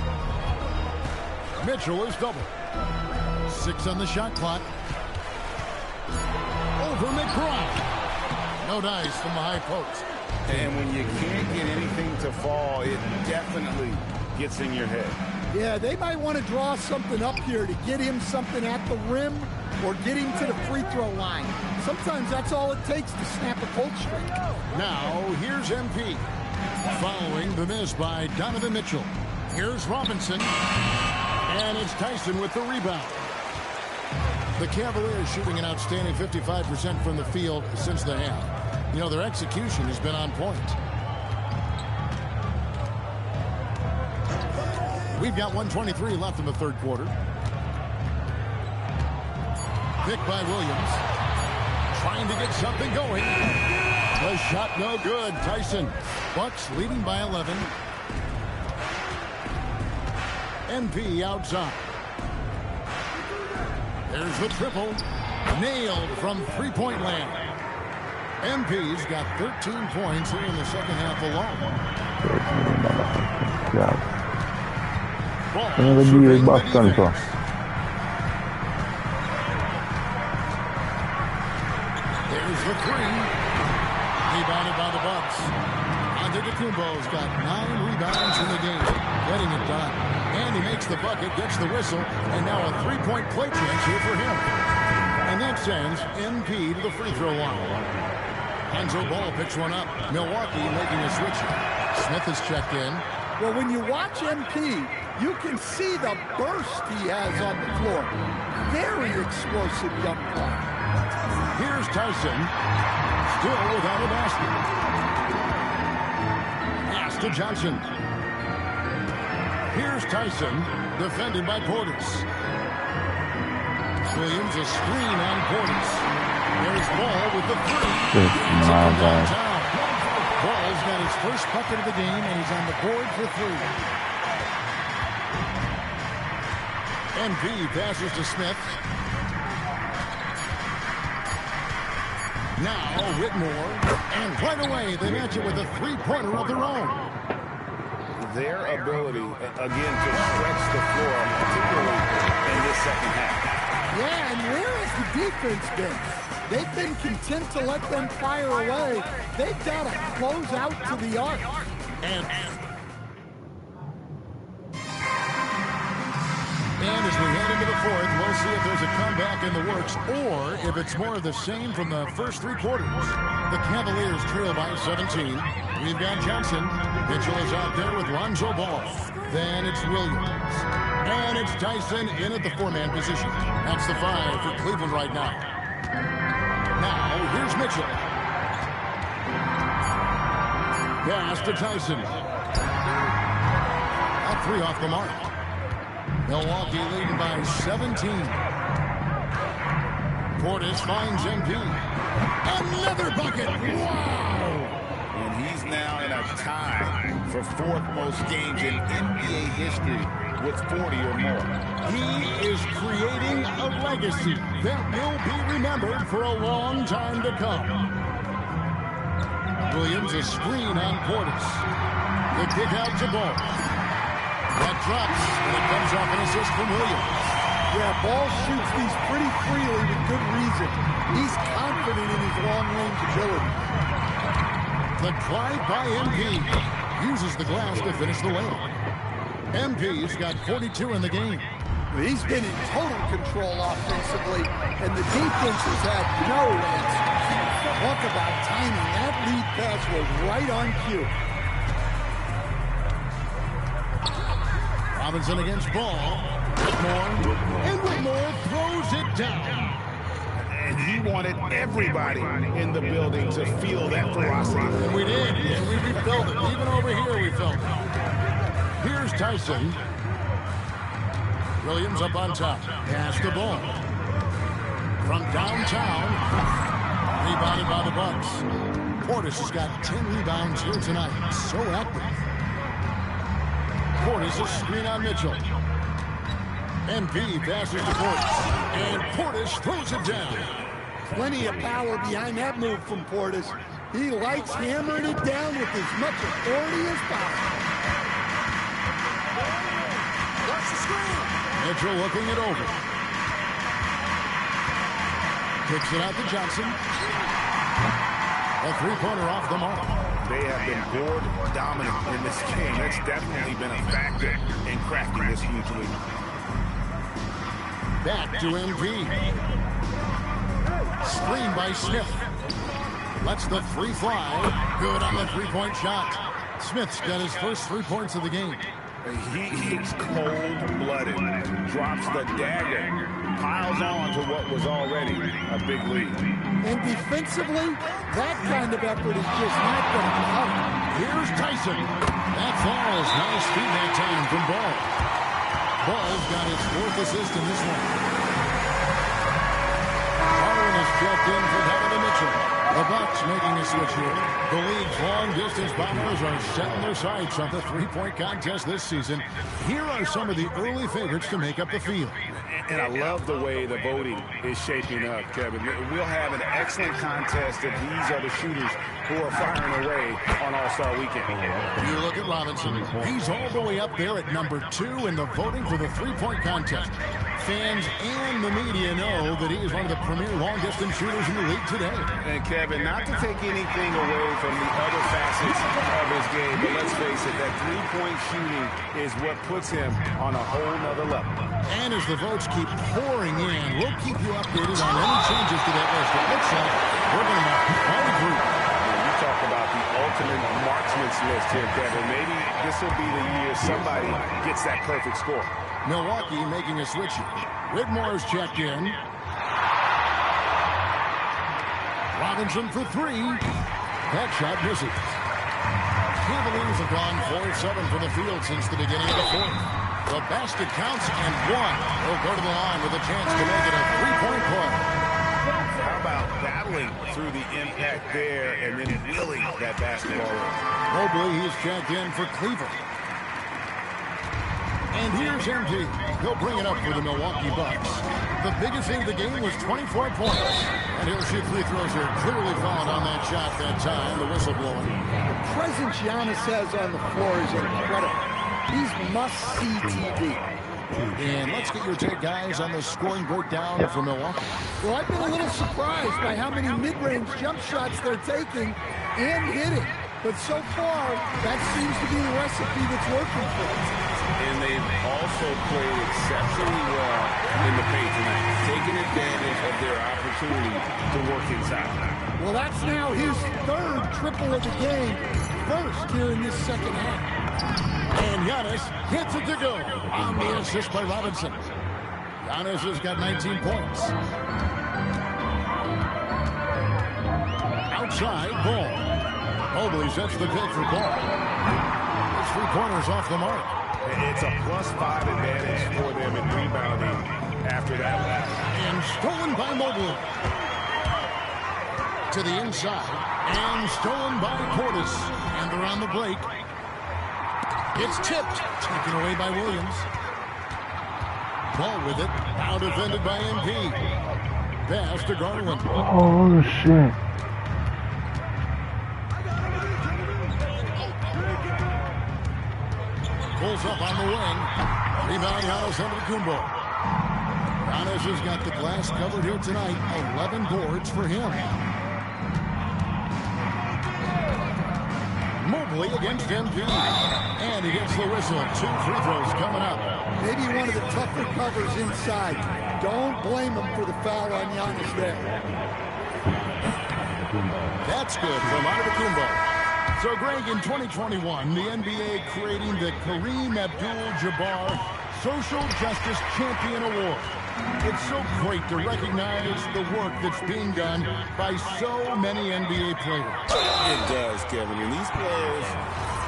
Mitchell is double. 6 on the shot clock. Over McBride. No dice from the high post. And when you can't get anything to fall, it definitely gets in your head. Yeah, they might want to draw something up here to get him something at the rim or get him to the free throw line. Sometimes that's all it takes to snap a cold streak. Now, here's MP. Following the miss by Donovan Mitchell. Here's Robinson. And it's Tyson with the rebound. The Cavaliers shooting an outstanding 55% from the field since the half. You know, their execution has been on point. We've got 1:23 left in the third quarter. Pick by Williams. Trying to get something going. The shot no good. Tyson. Bucks leading by 11. MP outside. There's the triple. Nailed from three-point land. MP's got 13 points here in the second half alone. Ball surveying the defense. There's the 3. Rebounded by the Bucks. Antetokounmpo's got 9 rebounds in the game. Getting it done. And he makes the bucket, gets the whistle, and now a 3-point play chance here for him. And that sends MP to the free throw line. Lonzo Ball picks one up. Milwaukee making a switch. Smith is checked in. Well, when you watch MP, you can see the burst he has on the floor. Very explosive young player. Here's Tyson. Still without a basket. Pass to Johnson. Here's Tyson. Defended by Portis. Williams a screen on Portis. There's Ball with the 3. Downtown. Ball's got his first bucket of the game, and he's on the board for 3. MP passes to Smith. Now Whitmore, and right away they match it with a 3-pointer of their own. Their ability, again, to stretch the floor, particularly in this second half. Yeah, and where has the defense been? They've been content to let them fire away. They've got to close out to the arc. And as we head into the fourth, we'll see if there's a comeback in the works or if it's more of the same from the first three quarters. The Cavaliers trail by 17. We've got Johnson. Mitchell is out there with Lonzo Ball. Then it's Williams. And it's Tyson in at the four-man position. That's the 5 for Cleveland right now. Now, here's Mitchell. Pass to Tyson. That 3 off the mark. Milwaukee leading by 17. Portis finds MP. Another bucket. Wow! And he's now in a tie for 4th most games in NBA history with 40 or more. He is creating a legacy that will be remembered for a long time to come. Williams, a screen on Portis. The kick out to Ball. That drops, and it comes off an assist from Williams. Yeah, Ball shoots these pretty freely with good reason. He's confident in his long-range ability. The drive by MP uses the glass to finish the layup. MP's got 42 in the game. He's been in total control offensively, and the defense has had no answers. Talk about timing. That lead pass was right on cue. Robinson against Ball. Whitmore. And Whitmore throws it down. And he wanted everybody in the building to feel that ferocity. And we did. And we felt it. Even over here we felt it. Here's Tyson. Williams up on top. Pass the ball. From downtown. Rebounded by the Bucks. Portis has got 10 rebounds here tonight. So active. Portis, a screen on Mitchell. MP passes to Portis. And Portis throws it down. Plenty of power behind that move from Portis. He likes hammering it down with as much authority as possible. Mitchell looking it over. Kicks it out to Johnson. A three-pointer off the mark. They have been board dominant in this game. That's definitely been a factor in cracking this huge lead. Back to MP. Screen by Smith. Lets the 3 fly. Good on the three-point shot. Smith's got his first 3 points of the game. He's cold-blooded. Drops the dagger. Piles on to what was already a big lead. And defensively, that kind of effort is just not going to come. Here's Tyson. That falls. Nice feed that time from Ball. Ball's got his 4th assist in this one. Harden is checked in for Donovan Mitchell. The Bucks making a switch here. The league's long-distance bombers are setting their sights on the three-point contest this season. Here are some of the early favorites to make up the field. And I love the way the voting is shaping up, Kevin. We'll have an excellent contest if these are the shooters who are firing away on All-Star Weekend. You look at Robinson. He's all the way up there at number 2 in the voting for the three-point contest. Fans and the media know that he is one of the premier long-distance shooters in the league today. And Kevin, not to take anything away from the other facets of his game, but let's face it, that three-point shooting is what puts him on a whole nother level. And as the votes keep pouring in, we'll keep you updated on any changes to that list. It looks like we're going to mark all the group. You talk about the ultimate marksman's list here, Kevin. Maybe this will be the year somebody gets that perfect score. Milwaukee making a switch here. Whitmore's checked in. Robinson for 3. That shot misses. Cavaliers have gone 4-7 from the field since the beginning of the 4th. The basket counts and 1. They'll go to the line with a chance to make it a 3-point play. How about battling through the impact there and then willing that basketball in? Mobley, he's checked in for Cleveland. And here's MP. He'll bring it up for the Milwaukee Bucks. The biggest thing of the game was 24 points. And he'll shoot 3 throws here. Clearly fouled on that shot that time. The whistle blowing. The presence Giannis has on the floor is incredible. He's must-see TV. And let's get your take, guys, on the scoring breakdown for Milwaukee. Well, I've been a little surprised by how many mid-range jump shots they're taking and hitting. But so far, that seems to be the recipe that's working for them. And they've also played exceptionally well in the paint tonight, taking advantage of their opportunity to work inside. Well, that's now his third triple of the game, first here in this second half. And Giannis hits it to go on the assist by Robinson. Giannis has got 19 points. Outside, Ball. Mobley sets the pick for Ball. His three-pointers off the mark. It's a +5 advantage for them in rebounding after that one. And stolen by Mobley. To the inside. And stolen by Portis. And they're on the break. It's tipped. Taken away by Williams. Ball with it. Now defended by MP. Pass to Garland. Oh, shit. Pulls up on the wing. Rebound, Giannis Antetokounmpo. Giannis has got the glass covered here tonight. 11 boards for him. Mobley against MP. And he gets the whistle. 2 free throws coming up. Maybe one of the tougher covers inside. Don't blame him for the foul on Giannis there. That's good from Antetokounmpo. So, Greg, in 2021, the NBA creating the Kareem Abdul-Jabbar Social Justice Champion Award. It's so great to recognize the work that's being done by so many NBA players. It does, Kevin. And these players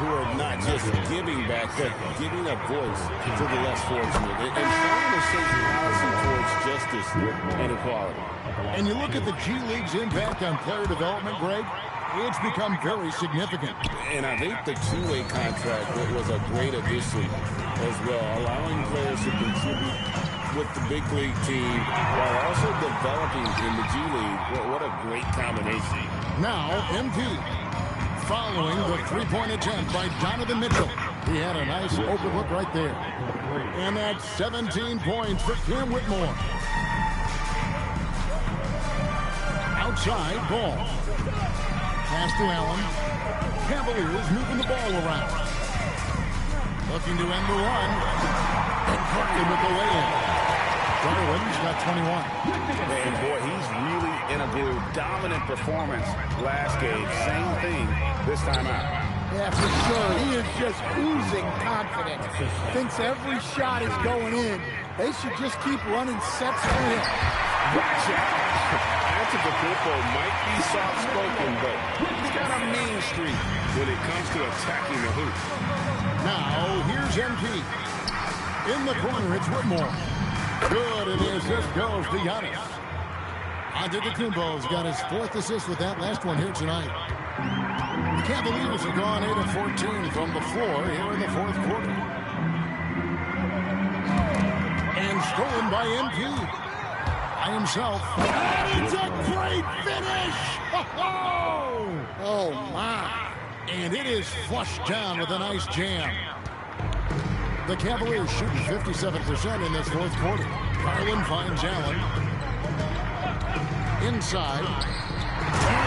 who are not just giving back, but giving a voice to the less fortunate and trying to shape policy towards justice and equality. And you look at the G League's impact on player development, Greg, it's become very significant. And I think the two-way contract was a great addition as well, allowing players to contribute with the big league team while also developing in the G League. What a great combination. Now, MP. Following the three-point attempt by Donovan Mitchell. He had a nice open look right there. And that's 17 points for Cam Whitmore. Outside, Ball. Pass to Allen. Cavaliers moving the ball around. Looking to end the run. And Carlin with the lay-in. Garland's got 21. And boy, he's really in a groove. Dominant performance last game. Same thing this time out. Yeah, for sure. He is just oozing confidence. Thinks every shot is going in. They should just keep running sets for him. Watch out. Antetokounmpo might be soft-spoken, but he's got a mean streak when it comes to attacking the hoop. Now, here's MP. In the corner, it's Whitmore. Good, and the assist goes to Giannis. Antetokounmpo's got his 4th assist with that last one here tonight. The Cavaliers have gone 8 of 14 from the floor here in the 4th quarter. And stolen by MP. By himself. And it's a great finish! Oh, my. And it is flushed down with a nice jam. The Cavaliers shooting 57% in this 4th quarter. Garland finds Allen. Inside. And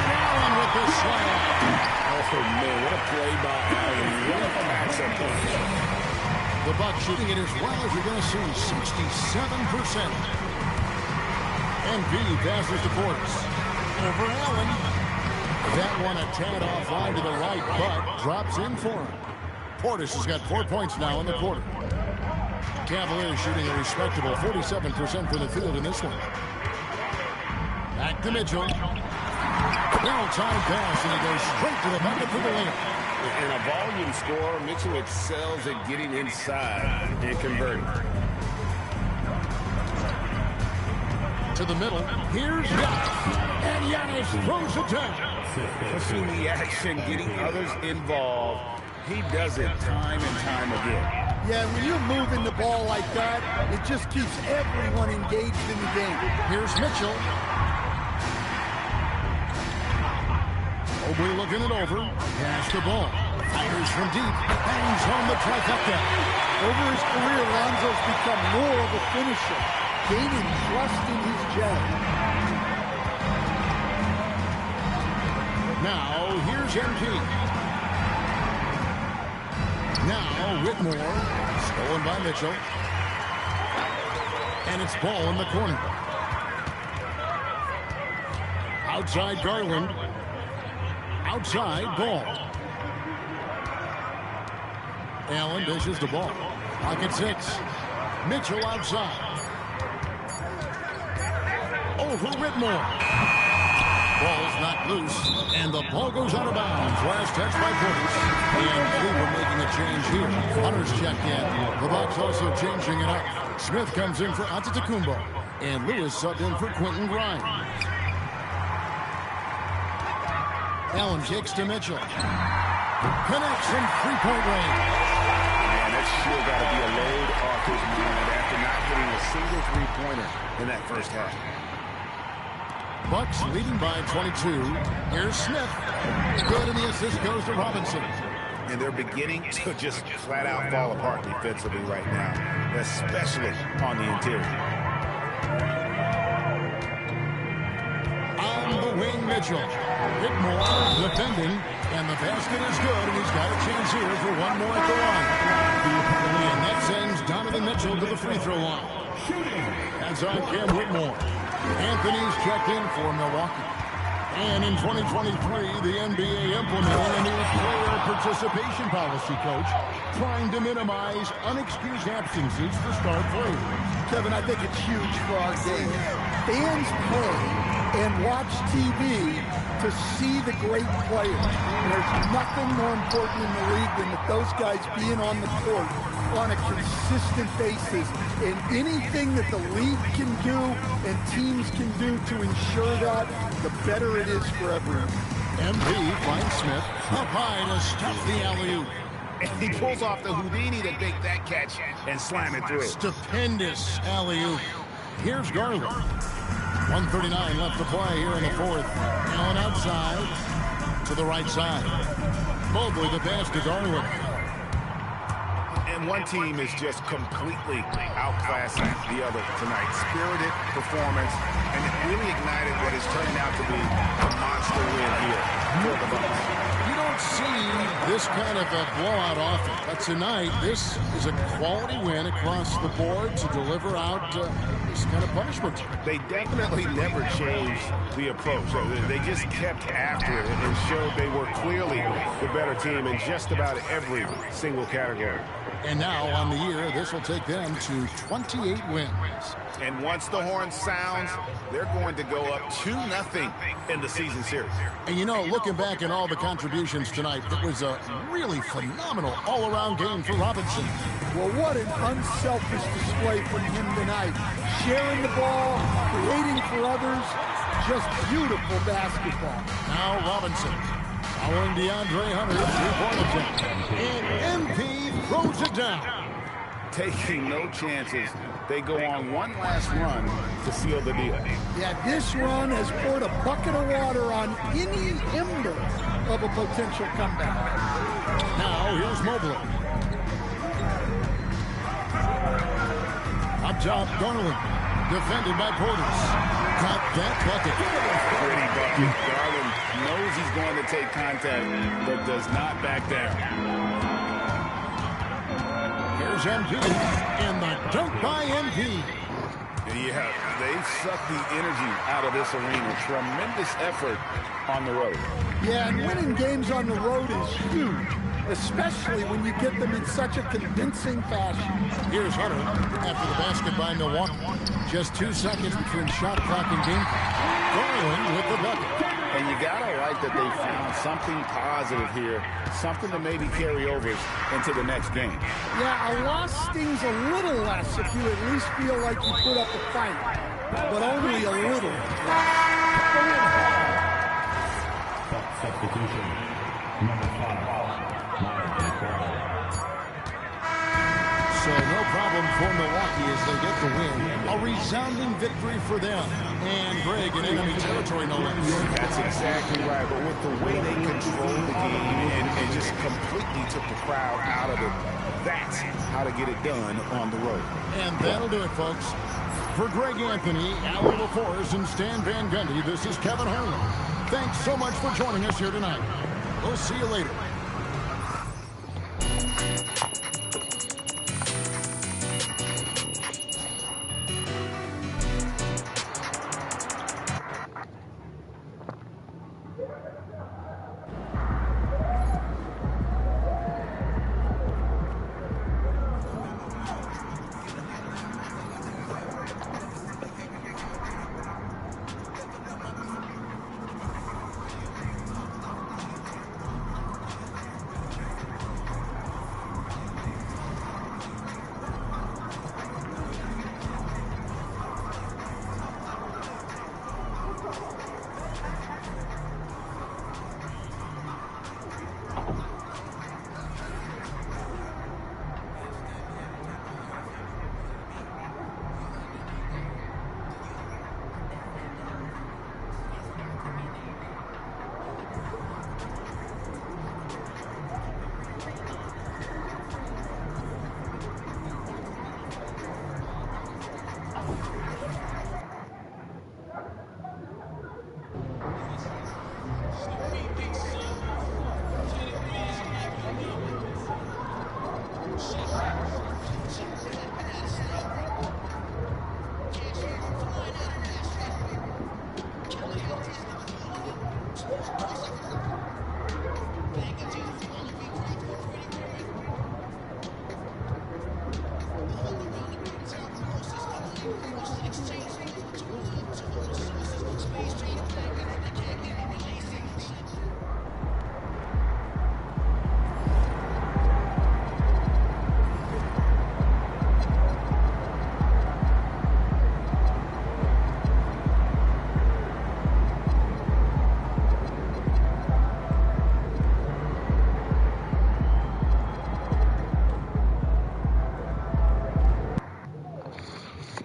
Allen with the slam. Oh, man, what a play by Allen. What a matchup punch. The Bucks shooting it as well as you're going to see. 67%. MP passes to Portis. Over Allen. That one a tad offline to the right, but drops in for him. Portis has got 4 points now in the quarter. Cavaliers shooting a respectable 47% from the field in this one. Back to Mitchell. Well timed pass, and he goes straight to the bucket for the layup. In a volume score, Mitchell excels at getting inside and converting. To the middle. Here's Giannis. And Giannis throws it down. Pushing the action, getting others involved. He does it time and time again. Yeah, when you're moving the ball like that, it just keeps everyone engaged in the game. Here's Mitchell. Mobley looking it over. Pass the ball. Fires from deep. Bangs home the trifecta. Over his career, Lonzo's become more of a finisher, gaining trust in his jab. Now, here's MP. Now, Whitmore Stolen by Mitchell. And it's ball in the corner. Outside Garland. Outside ball. Allen dishes the ball. Pocket 6. Mitchell outside. Over Whitmore. Ball's not loose, and the ball goes out of bounds. Last touch by Portis. And Cleveland making a change here. Hunter's checked in. The Bucks also changing it up. Smith comes in for Antetokounmpo, and Lewis subbed in for Quentin Grimes. Allen kicks to Mitchell. Connects from three-point range. Man, that's sure got to be a load off his mind after not hitting a single three-pointer in that first half. Bucks leading by 22. Here's Smith. Good, and the assist goes to Robinson. And they're beginning to just flat-out fall apart defensively right now, especially on the interior. On the wing, Mitchell. Whitmore defending, and the basket is good, and he's got a chance here for one more at the line. And that sends Donovan Mitchell to the free throw line. That's on Cam Whitmore. Anthony's checked in for Milwaukee. And in 2023, the NBA implemented a new player participation policy, Coach, trying to minimize unexcused absences for star players. Kevin, I think it's huge for our game. Fans pay and watch TV to see the great players. And there's nothing more important in the league than that those guys being on the court on a consistent basis. And anything that the league can do and teams can do to ensure that, the better it is for everyone. MP finds Smith up high to stop the alley-oop. And he pulls off the Houdini to make that catch and slam it through. Stupendous alley-oop. Here's Garland. 1:39 left to play here in the fourth. Allen outside to the right side. Mobley the pass to Garland. And one team is just completely outclassing the other tonight. Spirited performance, and it really ignited what is turning out to be a monster win here for the Bucks. You don't see this kind of a blowout often, but tonight this is a quality win across the board to deliver out this kind of punishment. They definitely never changed the approach. They just kept after it and showed they were clearly the better team in just about every single category. And now on the year, this will take them to 28 wins. And once the horn sounds, they're going to go up 2-0 in the season series. And you know, looking back at all the contributions tonight, it was a really phenomenal all-around game for Robinson. Well, what an unselfish display from him tonight. Sharing the ball, creating for others, just beautiful basketball. Now Robinson, following DeAndre Hunter's three-point attempt. And MP throws it down. Taking no chances. They go on one last run to seal the deal. Yeah, this run has poured a bucket of water on any ember of a potential comeback. Now here's Mobley. Up top, Garland. Defended by Portis. Got that bucket. Pretty bucket. Garland knows he's going to take contact, but does not back down. Here's MP, and the dunk by MP. Yeah, they've sucked the energy out of this arena. Tremendous effort on the road. Yeah, and winning games on the road is huge, especially when you get them in such a convincing fashion. Here's Hunter after the basket by Milwaukee. Just 2 seconds between shot clock and game clock. Garland with the bucket. And you got to like that they found something positive here, something to maybe carry over into the next game. Yeah, a loss stings a little less if you at least feel like you put up a fight, but only a little. Substitution, number 5, So no problem for Milwaukee as they get the win. A resounding victory for them. And Greg in enemy territory, no less. That's exactly right. But with the way they controlled the game and just completely took the crowd out of it, that's how to get it done on the road. And that'll do it, folks. For Greg Anthony, Allie LaForce, and Stan Van Gundy, this is Kevin Harlan. Thanks so much for joining us here tonight. We'll see you later.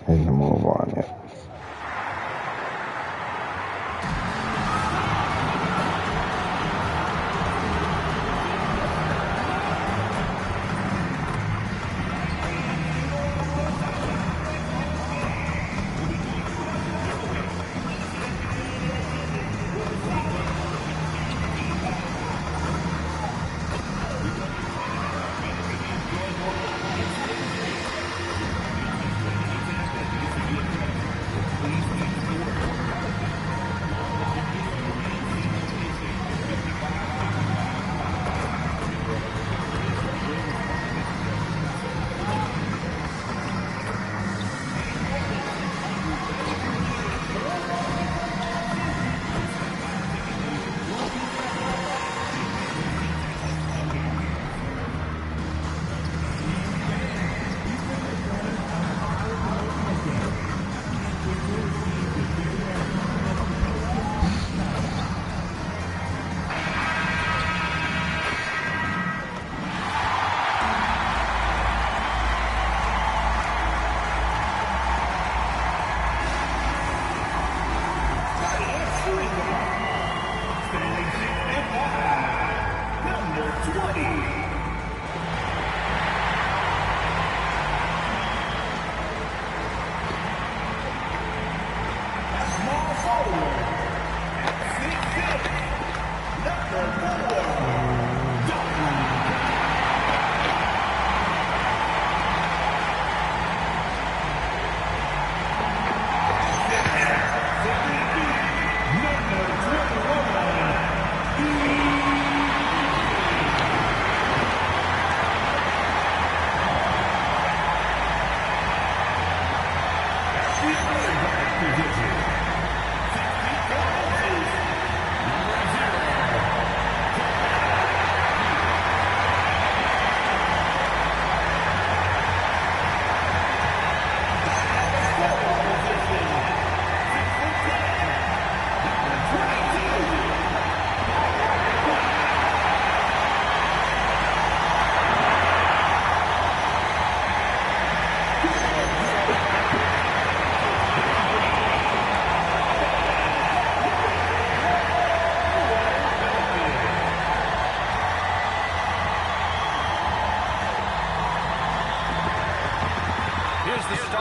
Need to move on it.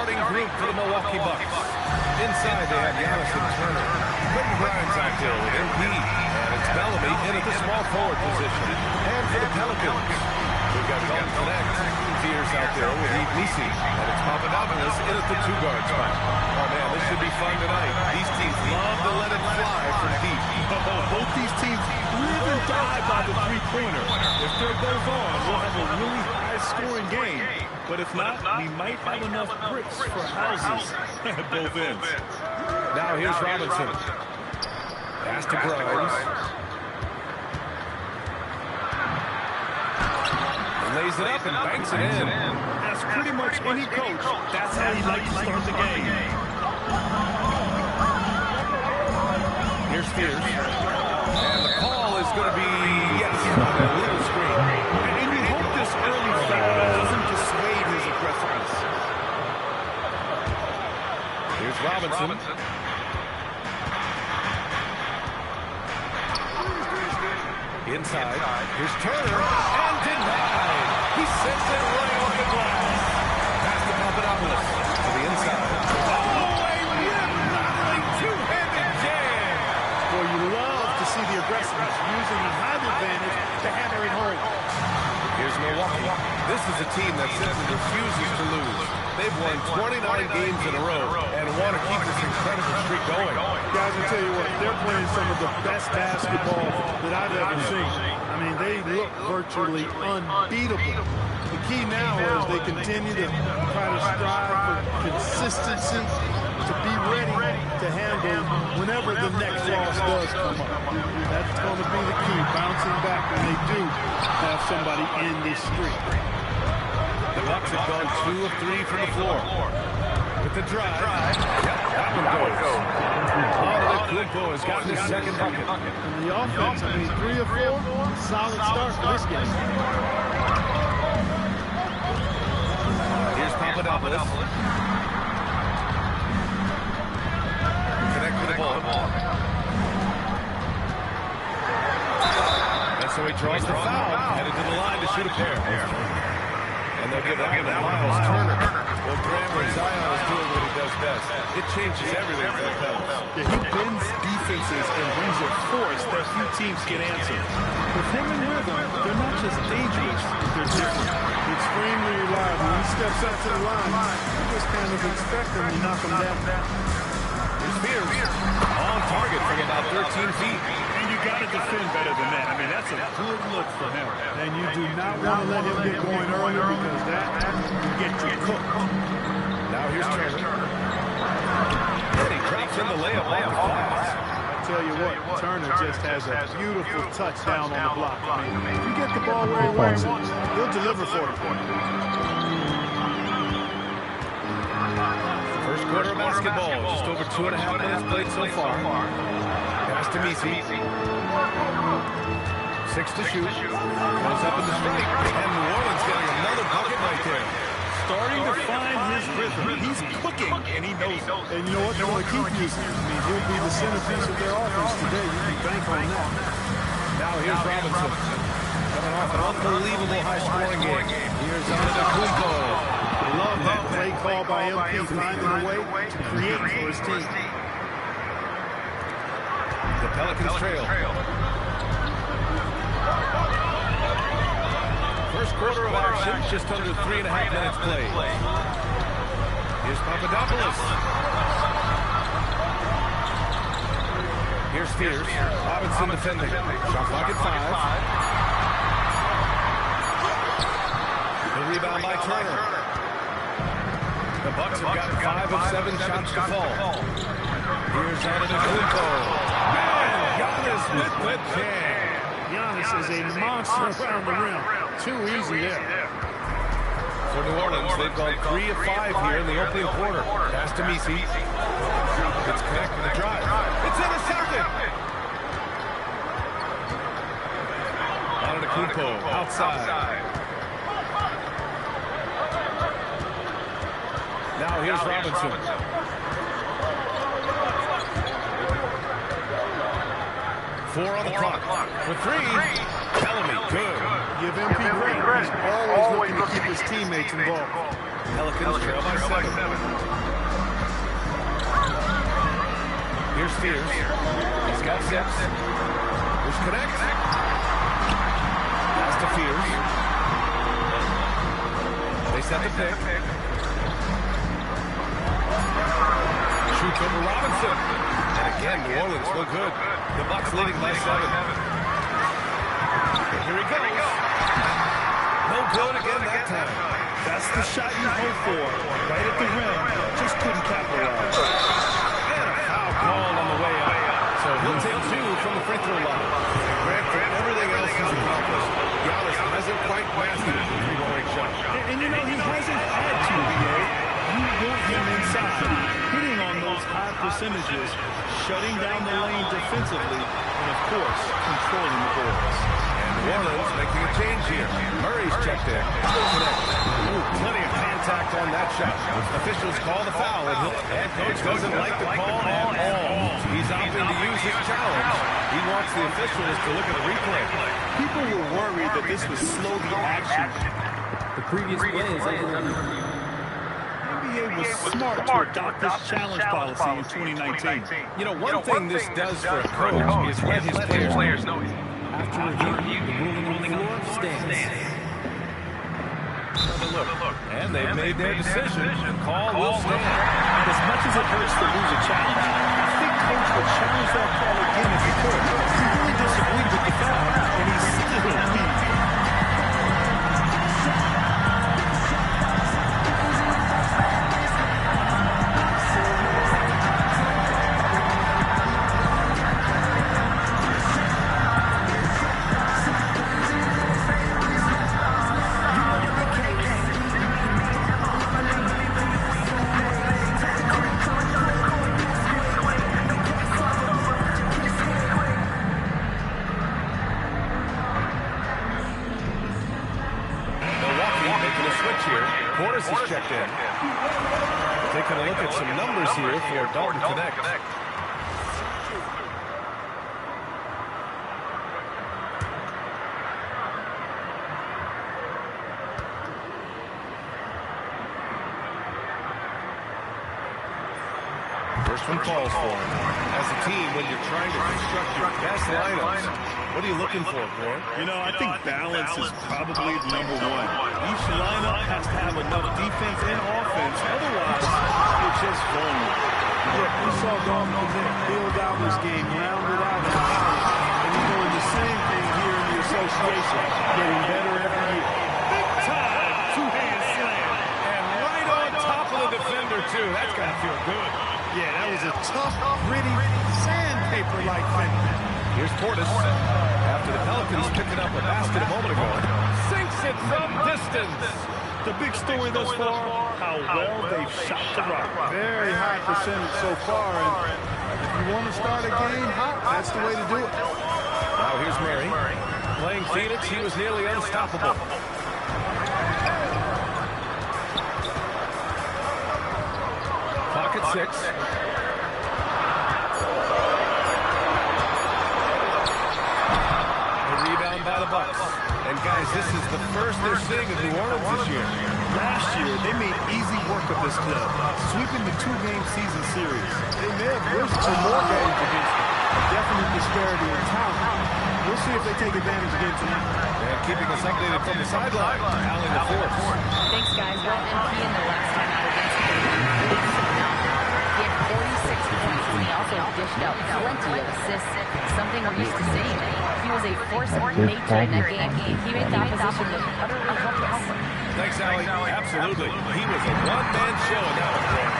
starting group for the Milwaukee Bucks. Inside, they have Giannis and Turner. Quentin Grimes out there with MP. And it's Bellamy in at the small forward position. And for the Pelicans, we've got Dalton Connect. Fears out there with Eve Nisi. And it's Papadopoulos in at the two-guard spot. Oh, man, this should be fun tonight. These teams love to let it fly from deep. Both these teams live and die by the three-pointer. If they're both on, we'll have a really high-scoring game. But if not, we might have enough bricks for houses at both ends. Now here's Robinson. Pass to Grimes. And lays it up and banks it in. As pretty much any coach, that's how he likes to start the game. Here's Spears. And the call is going to be, yes, on a little screen. And you hope this early foul doesn't dissuade his aggressiveness. Here's Robinson. Inside. Here's Turner. And denied. He sends it right off the glass. Pass to Papadopoulos to the inside. Oh, a rim-rattling two-handed jam. Boy, you love to see the aggressive using the height advantage to hammer it home. Here's Milwaukee. This is a team that simply refuses to lose. They've won 29 games in a row and want to keep this incredible streak going. Guys, I tell you what, they're playing some of the best basketball that I've ever seen. I mean, they look virtually unbeatable. The key now is they continue to try to strive for consistency, to be ready to handle whenever the next loss does come up. That's going to be the key, bouncing back when they do have somebody in this streak. The Bucks have gone 2 of 3 from the floor. With the drive. Yep, that one goes. Antetokounmpo has gotten his second bucket. And the offense, I mean, 3 of 4, solid start for this game. Here's Papadopoulos. Connect with the ball. And so he draws the foul. Headed to the line to shoot a pair. And they'll give that one to Miles Turner. Well, Graham Zion is doing what he does best. It changes everything for the Pels. Yeah, he bends defenses and brings a force that few teams can answer. With him and rhythm, they're not just dangerous, they're different. Extremely reliable. When he steps up to the line, you just kind of expect him to knock him down. Here's Spears. On target from about 13 feet. And you got to defend better than that. I mean, that's a good look for him. And you do not want to let him get going early because that will get you cooked. Now here's Turner. And he drops in the layup off the glass. I tell you what, Turner just has a beautiful touch down on the block. I mean, if you get the ball where he wants it, he'll deliver for you. First quarter of basketball, just over 2.5 minutes played so far. Pass to Messi. 6 to shoot. Goes up in the strike. And New Orleans getting another bucket right there. Starting to find his rhythm. He's cooking, and he knows it. And you know what? They're going to keep using him. I mean, he'll be the centerpiece of their offense today. You can bank on that. Now here's Robinson. Coming off an unbelievable high-scoring game. Here's Antetokounmpo. Love that play call by MP, finding a way to create for his team. The Pelicans trail. First quarter of action, just under 3.5 minutes played. Here's Papadopoulos. Here's Spears. Robinson defending. Shot clock at 5. The rebound by Turner. The Bucks have got 5 of 7 shots to fall. Here's Antetokounmpo. Man, Giannis with the jam. Giannis is a monster around the rim. Too easy there. For New Orleans, they've gone 3 of 5 here in the opening quarter. Pass to Messi. It's connected to the drive. It's intercepted. Antetokounmpo outside. Now here's Robinson. Four on the clock. For 3. Bellamy, good. Give MP credit. He's always looking to keep his teammates involved. Pelicans trail by 7. Here's Spears. He's got 6. Here's connect. Pass to Spears. They set the pick. Shoots over Robinson. And again, New Orleans no good. The Bucks leading by 7. And here he goes. No good again that time. That's the shot you hope for. Right at the rim. Just couldn't capitalize. And a foul called on the way out. So he'll take 2 from the free throw line. Grant, for everything else he's accomplished, Giannis hasn't quite mastered the three-point shot. And you know, he hasn't had to, BA. You want him inside. Hitting on those high percentages, shutting down the lane defensively, and of course, controlling the boards. New Orleans making a change here. Murray's checked in. Plenty of contact on that shot. Officials call the foul, and head coach doesn't like the call at all. He's opting to use his challenge. He wants the officials to look at the replay. People were worried that this would slow the action. The previous play is over. NBA NBA was smart to adopt this challenge policy in 2019. You know, one thing this does for a coach is let his players know. After review, the ruling on the floor stands. Another look. And they've made their decision. Call will stand. And as much as it hurts to lose a challenge, I think coach would challenge that call again if he could. He really disagreed with the foul, and he's still leading. Taking a look at some numbers here for Dalton Connect. First one calls for him. As a team, when you're trying to construct your best lineups, what are you looking for, Gordon? You know, I think balance is probably number one. Each lineup has to have enough defense and offense. Otherwise, you're just vulnerable. Look, we saw Dalton Connect build out this game, round it out, and he's doing the same thing here in the association, getting better every year. Big time two-hand slam. And right on top of the defender, too. That's got to feel good. Yeah, that was a tough, gritty, sandpaper-like finish. Here's Portis. After the Pelicans picking up a basket a moment ago. Sinks it from distance. The big story thus far, how well they've shot the rock. Very high percentage so far. And if you want to start a game hot, that's the way to do it. Now here's Murray. Playing Phoenix, he was nearly unstoppable. Clock at 6. By the Bucks. And guys, this is the first they're seeing of New Orleans this year. Last year, they made easy work of this club, sweeping the 2-game season series. They may have wished for more games against them. A definite disparity in talent. We'll see if they take advantage again tonight. And keeping us updated from the sideline, Allen the fourth. Thanks, guys. Well, MP in the last time out against the Leafs phenomenal. He had 46 points, and he also dished out plenty of assists, something we're used to seeing. He was a force of nature in that game. He made the opposition look utterly helpless. Thanks, Allie. Absolutely. He was a one-man show in that one.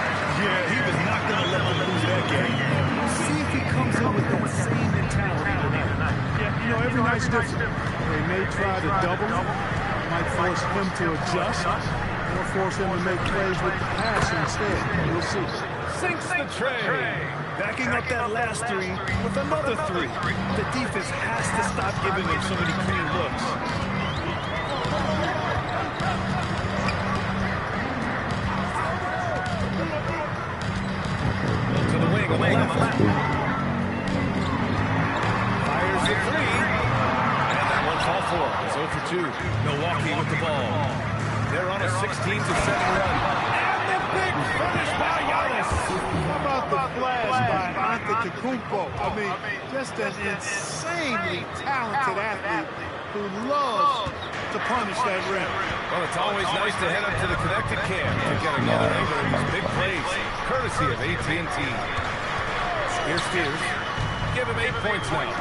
Yeah, he was not going to let them lose that game. We'll see if he comes in with that same mentality tonight. Yeah, you know, every night's different. They may try to double him, might force him to adjust, or force him to make plays with the pass instead. We'll see. Sinks the tray. Backing up that last three with another three. The defense has to stop giving him so many clean looks. To the wing on the left. Fires the three. And that one fall for him. It's 0 for 2. Milwaukee with the ball. They're on a 16-7 run. And the big finish by Giannis. How about the flash by Antetokounmpo? I mean, just an insanely talented athlete who loves to punish that rim. Well, it's always nice to head up to the connected cam to get another angle of these big plays, courtesy of AT&T. Here's Spears. Give him 8 points now.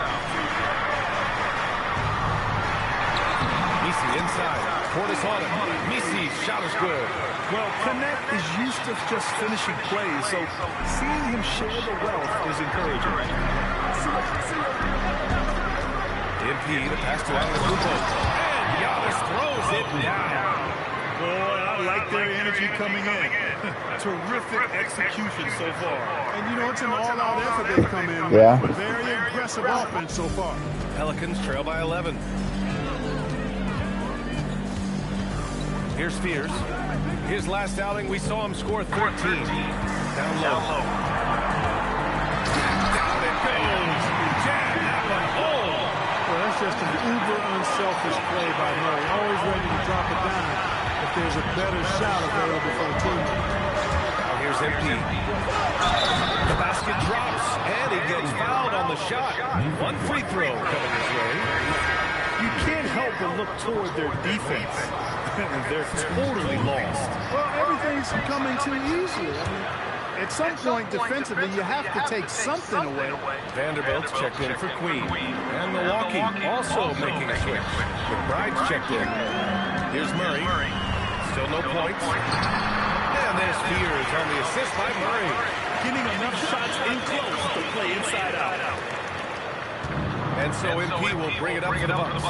Misi inside. Portis on him. Misi's shot is good. Well, Connect is used to just finishing plays, so seeing him share the wealth is encouraging. MP, the pass to Antetokounmpo. And Giannis throws it down. Boy, I like their energy coming in. Terrific execution so far. And you know, it's an all-out effort they've come in with. Yeah. Very aggressive offense so far. Pelicans trail by 11. Here's Spears. His last outing, we saw him score 13. Down low. Down it goes. Jam that one home. Well, that's just an uber unselfish play by Murray. Always ready to drop it down if there's a better shot available for the team. Here's MP. The basket drops, and he gets fouled on the shot. One free throw coming his way. You can't help but look toward their defense. They're totally lost. Well, everything's coming too easily. I mean, at some point, defensively, you have to take something away. Vanderbilt's checked in for Queen. And Milwaukee also making a switch. McBride's checked in. Here's Murray. Still no points. And there's Spears on the assist by Murray. Getting enough shots in close to play inside out. And so MP will bring it up for the Bucks.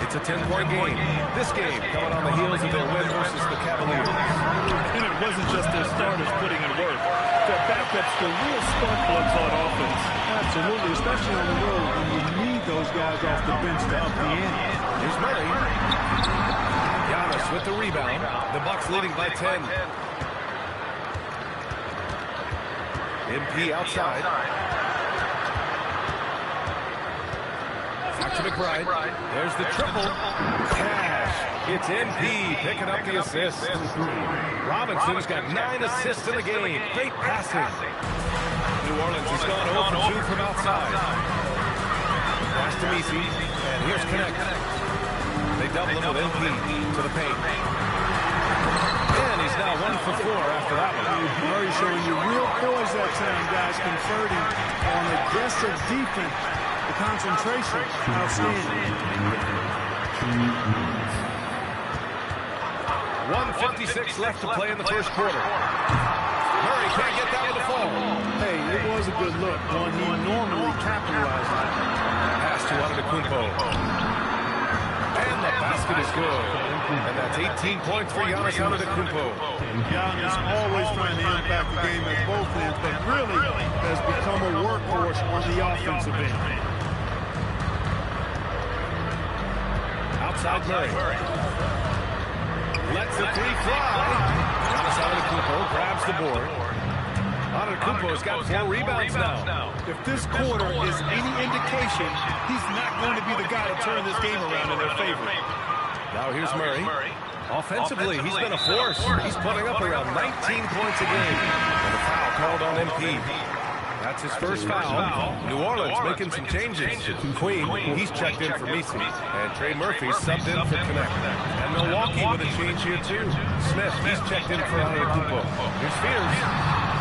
It's a 10-point game. This game coming on the heels of their win versus the Cavaliers. And it wasn't just their starters putting in work. Their backups were real spark plugs on offense. Absolutely, especially on the road when you need those guys off the bench to up the ante. Here's Murray. Giannis with the rebound. The Bucks leading by 10. MP outside. Back to McBride. There's the triple. Cash. It's MP picking up the assist. Robinson's got 9 assists in the game. Great passing. New Orleans has gone 0 for 2 from outside. Pass to Messi. And here's Connect. They double him with MP to the paint. And he's now 1 for 4 after that one. Murray showing you real poise that time, guys, converting on aggressive defense. The concentration, outstanding. 1:56 left to play in the first quarter. Murray can't get that one to fall. Hey, it was a good look, one he normally capitalized on. Pass to Antetokounmpo. And the basket is good. And that's 18 points for Giannis Antetokounmpo. Giannis always trying to impact the game at both ends, but really has become a workhorse on the offensive end. Outside Murray. Lets the three fly. Giannis Antetokounmpo grabs the board. Antetokounmpo's got 4 rebounds now. If this quarter is any indication, he's not going to be the guy to turn this game around in their favor. Now here's Murray. Offensively, he's been a force. He's putting up around 19 points a game. And a foul called on MP. That's his first foul. New Orleans making some changes. Queen, he's checked in for Messi. And Trey Murphy's subbed in for Connect. And Milwaukee with a change here too. Smith, he's checked in for Antetokounmpo. Here's Spears.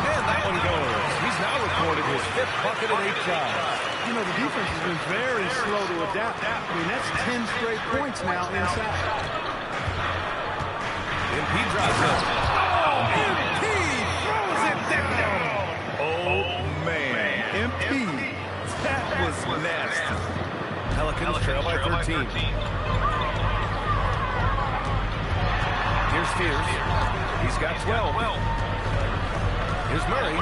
And that one goes. He's now recorded his 5th bucket in 8 tries. You know, the defense has been very slow to adapt. I mean, that's 10 straight points now inside. MP drives up. Oh, MP throws it down. Oh, man. MP, that was nasty. Pelicans trail by 13. Here's Spears. He's got 12. Here's Murray.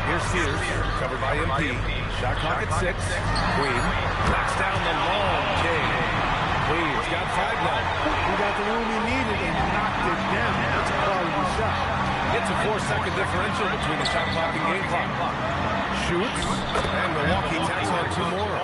Here's Spears, covered by MP. Shot clock at 6. Queen knocks down the long game. Queen's got 5 now. He got the room he needed and knocked it down. That's a quality shot. It's a 4-second differential between the shot clock and game clock. Shoots, and Milwaukee tacks on 2 more.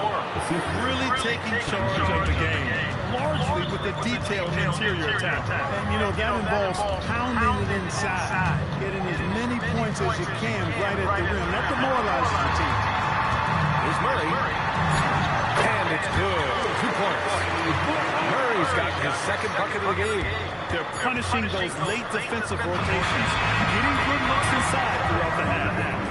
Really taking charge of the game, largely with the detailed interior attack. And, you know, that involves pounding it inside, getting as many points as you can right at the rim. That demoralizes the team. Here's Murray. And it's good. 2 points. Murray's got his 2nd bucket of the game. They're punishing those late defensive rotations, getting good looks inside throughout the half.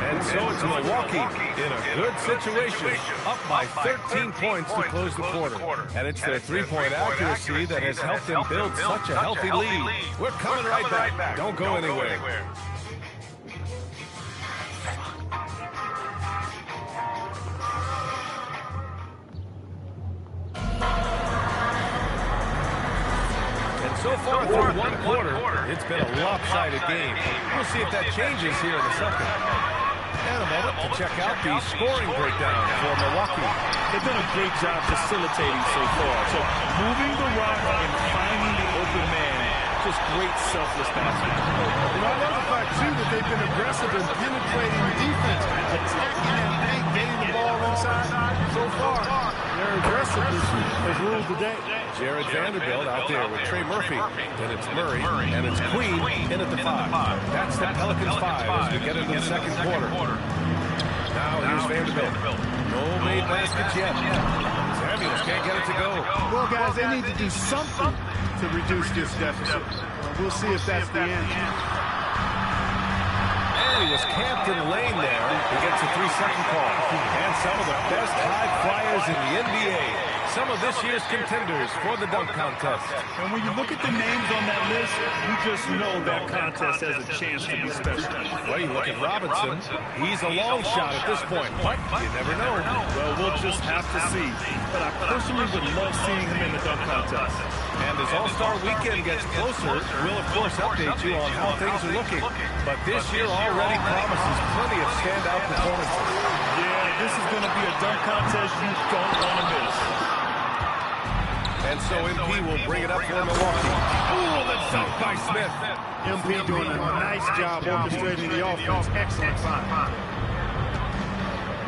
And so it's Milwaukee in a good situation, up by 13 points to close the quarter. And it's their 3-point accuracy that has helped them build such a healthy lead. We're coming right back. Don't go anywhere. So far through 1 quarter, it's been a lopsided game. We'll see if that changes here in the second. And a moment to check out the scoring breakdown for Milwaukee. They've done a great job facilitating so far. So moving the rock and finding the open man. Just great selfless basketball. And I love the fact, too, that they've been aggressive in penetrating the defense, attacking that paint, getting the ball inside. So far, their aggressiveness has ruled the day. Jared Vanderbilt out there with Trey Murphy. Then it's Murray, and it's Queen in at the 5. That's the Pelicans 5 as we get into the second quarter. Now here's Vanderbilt. No made baskets yet. Samuels can't get it to go. Well, guys, they need to do something to reduce this deficit. We'll see if that's the answer. And he was camped in lane there. He gets a 3-second call. And some of the best high flyers in the NBA. Some of this year's contenders for the dunk contest. And when you look at the names on that list, you just know that contest has a chance to be special. Well, you look at Robinson. He's a long shot at this point, but you never know. Well, we'll just have to see. But I personally would love seeing him in the dunk contest. And as All-Star Weekend gets closer, we'll, of course, update you on how things are looking. But this year already promises plenty of standout performances. Yeah, this is going to be a dunk contest you don't want to miss. And so MP will bring it up for Milwaukee. Ooh, that's dunked by Smith. MP doing a nice job orchestrating the offense. Excellent find.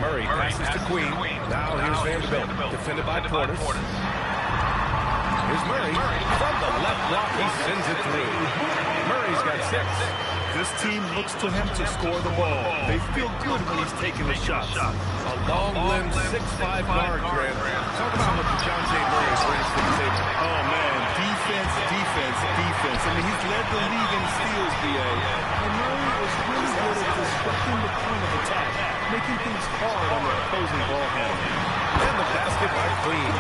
Murray passes to Queen. Now here's Vanderbilt, defended by Portis. Here's Murray. From the left block, he sends it through. Murray's got 6. This team looks to him to score the ball. They feel good when he's taking the shots. A long-limbed 6'5" guard, Grant. Talk about what DeJounte Murray brings to the table. Oh, man. Defense, defense, defense. I mean, he's led the league in steals, B.A. And Murray is really good at disrupting the point of attack, making things hard on the opposing ball handler. And the basket by Queen.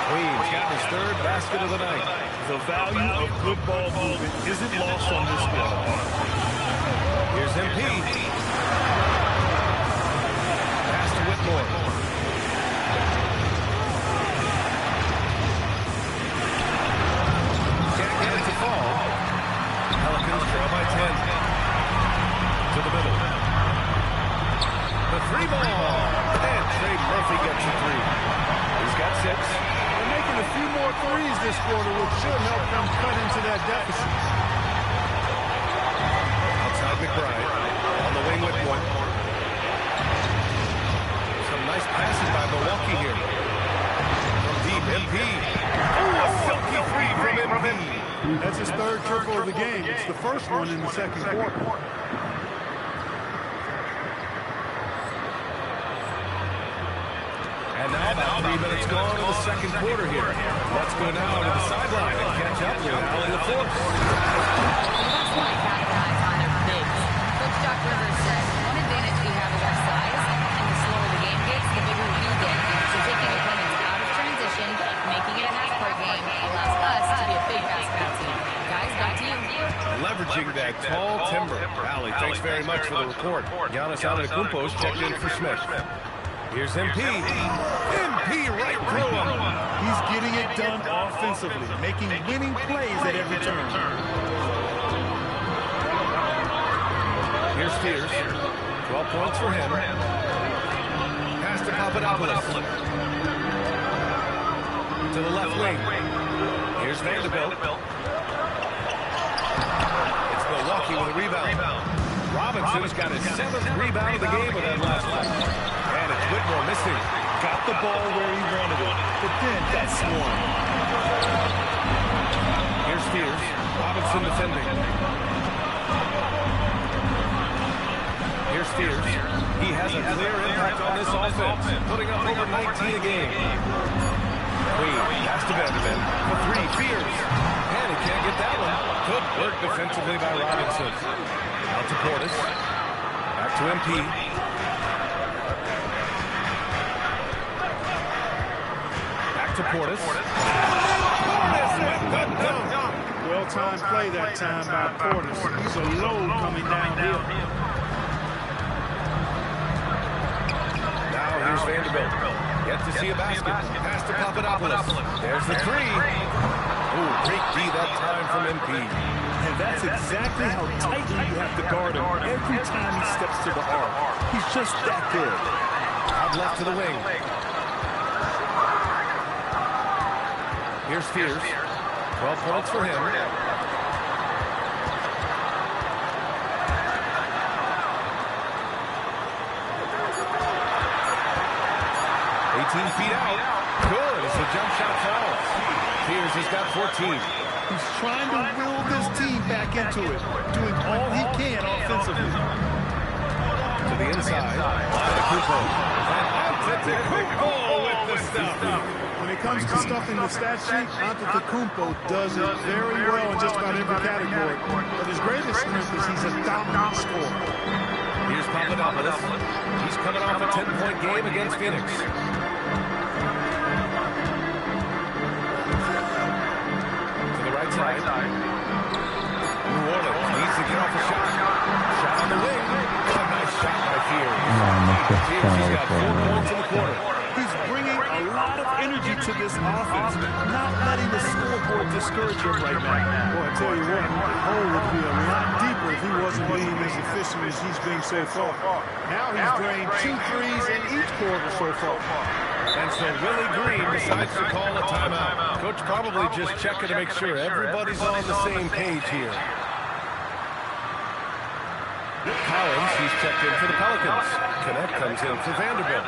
Queen's got his 3rd basket of the night. The value of good ball movement isn't lost on this squad. Here's MP. Pass to Whitmore. Can't get it to fall. Pelicans trail by 10. To the middle. The 3 ball. And Trey Murphy gets a 3. He's got 6. They're making a few more threes this quarter, which should help them cut into that deficit. McBride on the wing with one. Some nice passing by Milwaukee here. From deep, MP. Oh, a silky 3 from MP. That's his 3rd triple of the game. It's the first one in the second quarter. And now about 3 minutes gone in the second quarter here. Let's go now to the sideline and catch up with Allie LaForce. That's why I capitalize on their bigs. Coach Doc Rivers said, one advantage we have is our size, and the slower the game gets, the bigger you get. So taking opponents out of transition, making it a half-court game, allows us to be a big basketball team. Guys, back to you. Leveraging that tall timber. Allie, thanks very much for the report. Giannis Antetokounmpo's checked in for Smith. Here's MP. MP right through him. He's getting it done offensively, making winning plays at every turn. Here's Spears. 12 points for him. Pass to Papadopoulos. To the left wing. Here's Vanderbilt. It's Milwaukee with a rebound. Robinson's got his 7th rebound of the game with that last one. And it's Whitmore missing. Got the ball where he wanted it, but then that's one. Here's Spears. Robinson defending. Here's Spears. He has a clear impact on this offense, putting up over 19 a game. Queen pass to Vanderbilt. For 3, Spears. And he can't get that one. Good work defensively by Robinson. Out to Portis. Back to MP. To Portis. Portis with the dunk. Well-timed play that time by Portis. He's a load coming downhill. Now here's Vanderbilt. Yet to see a basket. Pass to Papadopoulos. There's the 3. Ooh, great D that time from MP. And that's exactly how tightly you have to guard him every time he steps to the arc. He's just that good. Out left to the wing. Here's Spears. 12 points for him. 18 feet out. Good as the jump shot falls. Fears has got 14. He's trying to will this team back into it, doing all he can offensively. To the inside. Antetokounmpo. And Antetokounmpo with the stuff. When it comes to stuffing the stat sheet, Antetokounmpo does it very well in just about every category. But his greatest strength is he's a dominant scorer. Here's Papadopoulos. He's coming off a 10-point game against Phoenix. To the right side. New Orleans needs to get off a shot. Shot on the wing. A nice shot by Fears. He's got 4 points in the quarter. He's bringing a lot of energy to this offense, not letting the scoreboard discourage him right now. Boy, I tell you what, the hole would be a lot deeper if he wasn't being as efficient as he's been so far. Now he's drained 2 threes in each quarter so far. And so Willie Green decides to call a timeout. Coach probably just checking to make sure everybody's on the same page here. Collins, he's checked in for the Pelicans. Connect comes in for Vanderbilt.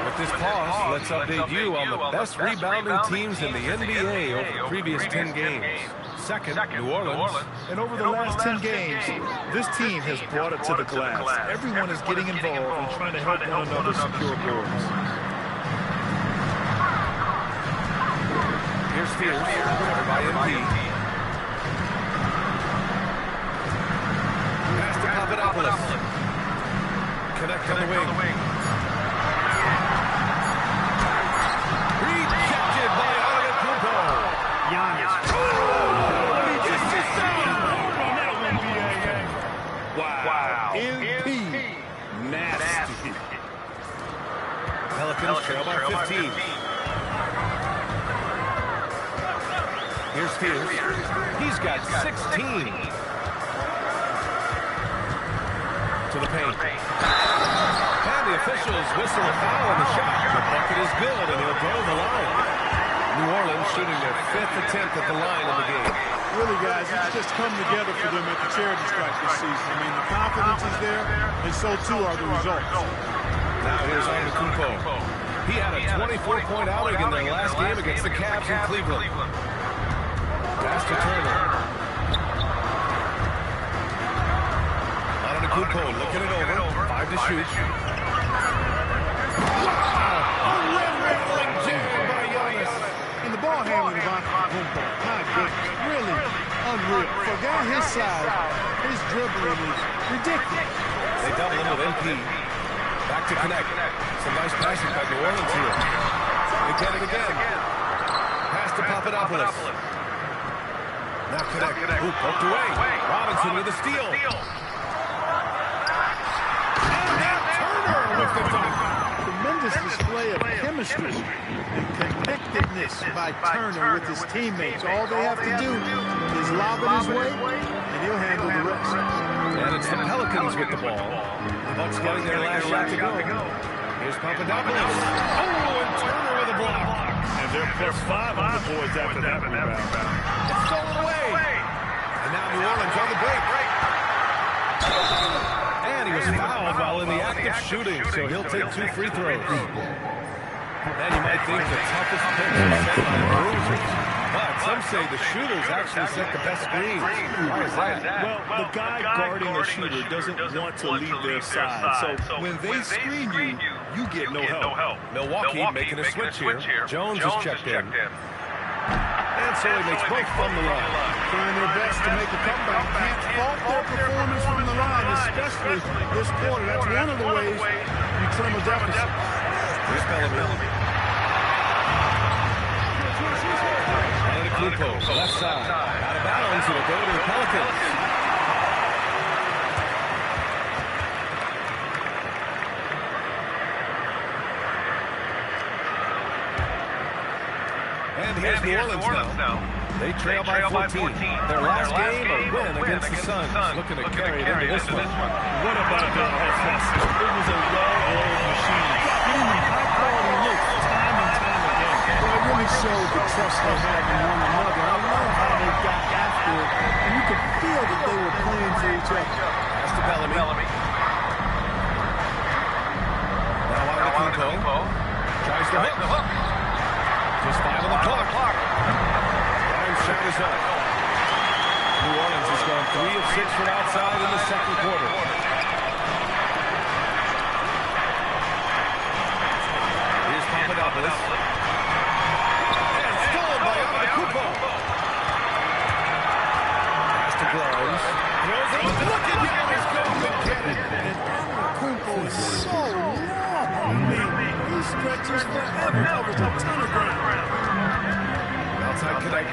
With this pause, let's update you on the best rebounding teams in the NBA over the previous 10 games. Second, New Orleans. And over the last 10 games, this team has brought it to the glass. Everyone is getting involved and trying to help one another secure boards. Here's Fears, covered by MP. Pass to Papadopoulos. Connect on the wing. Rejected by Antetokounmpo. Giannis. Wow. MP. Nasty. Pelicans trail by 15. Here's Fears. He's got 16. To the paint. And the officials whistle a foul on the shot. The bucket is good, and he'll go to the line. New Orleans shooting their 5th attempt at the line in the game. Really, guys, it's just come together for them at the charity stripe this season. I mean, the confidence is there, and so too are the results. Now here's Antetokounmpo. He had a 24-point outing in their last game against the Cavs in Cleveland. Pass to Turner. Antetokounmpo looking it over. 5 to shoot. Wow! A rim-rattling jam by Giannis. And the ball handling of Antetokounmpo, my goodness, really unreal. For a guy his size, his dribbling is ridiculous. They double him with MP. Back to Connect. Some nice passing by New Orleans here. They get it again. Pass to Papadopoulos. Now Connect. Ooh, poked away. Robinson with a steal. And now Turner with the dunk. Tremendous display of chemistry and connectedness by Turner with his teammates. All they have to do is lob it his way, and he'll handle the rest. And it's the Pelicans with the ball. The Bucks getting their last shot to go. Here's Papadopoulos. Oh, and Turner with a block. And they're +5 on the boards after that rebound. It's stolen away. And now New Orleans on the break. And he was fouled while in the act of shooting, so he'll take 2 free throws. And you might think the toughest pitch is set by the bruisers. But some say the shooters actually set the best screens. Why is that? Well, the guy guarding a shooter doesn't want to leave their side. So when they screen you, you get no help. Milwaukee making a switch here. Jones is checked in. And so he makes both from the line. Trying their best to make a comeback. Can't fault their performance from the line, especially this quarter. That's one of the ways you trim a deficit. Here's Bellamy. Antetokounmpo, left side. Out of bounds, it'll go to the Pelicans. And here's New Orleans now. They trail by 14. Their last game, a win against the Suns. Looking to carry it into this one. What about their offense? It was a well-oiled machine. Getting them high-quality looks time and time again. Well, it really showed the trust they had in one another. I love how they got after it, and you could feel that they were playing for each other. Pass to Bellamy. Now Antetokounmpo tries Finds the hook. Just 5 on the clock. Grimes' shot is up. New Orleans has gone 3 of 6 from outside in the second quarter. Here's Papadopoulos. And stolen by Antetokounmpo. Pass to Grimes. Throws it. Look at Giannis go and get it. And Antetokounmpo is so long. I mean, he stretches forever, covers a ton of ground. Outside connect.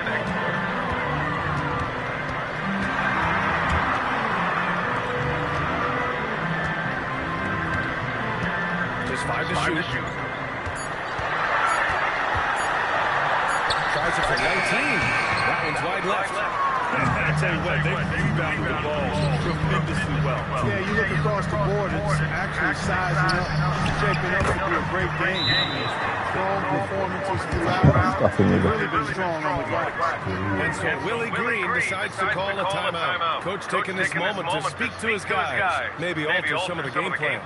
Just 5 to shoot. Tries it for 19. That one's wide left. I tell you what, they rebounded the ball tremendously well. Yeah, you look across the board, it's actually sizing up, shaping up to be a great game. Strong performances throughout. They've really been strong on the glass. And so Willie Green decides to call a timeout. Coach taking this moment to speak to his guys, maybe alter some of the game plan.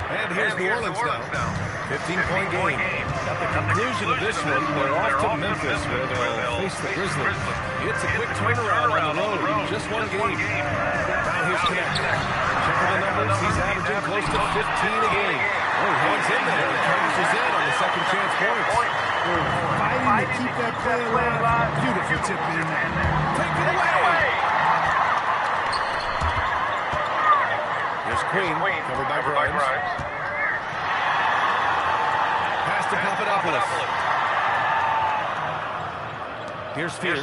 And here's New Orleans now. 15-point game. At the conclusion of this one, they're off to Memphis where they'll face the Grizzlies. It's a quick turnaround on the road. Just one game. Now here's Connect. Checking the numbers. He's averaging close to 15 a game. Oh, hands in there. Charges in on the second chance points. Fighting to keep that play alive. Beautiful tip in there. Take it away. Here's Queen, covered by Grimes. Pass to Papadopoulos. Here's Fears.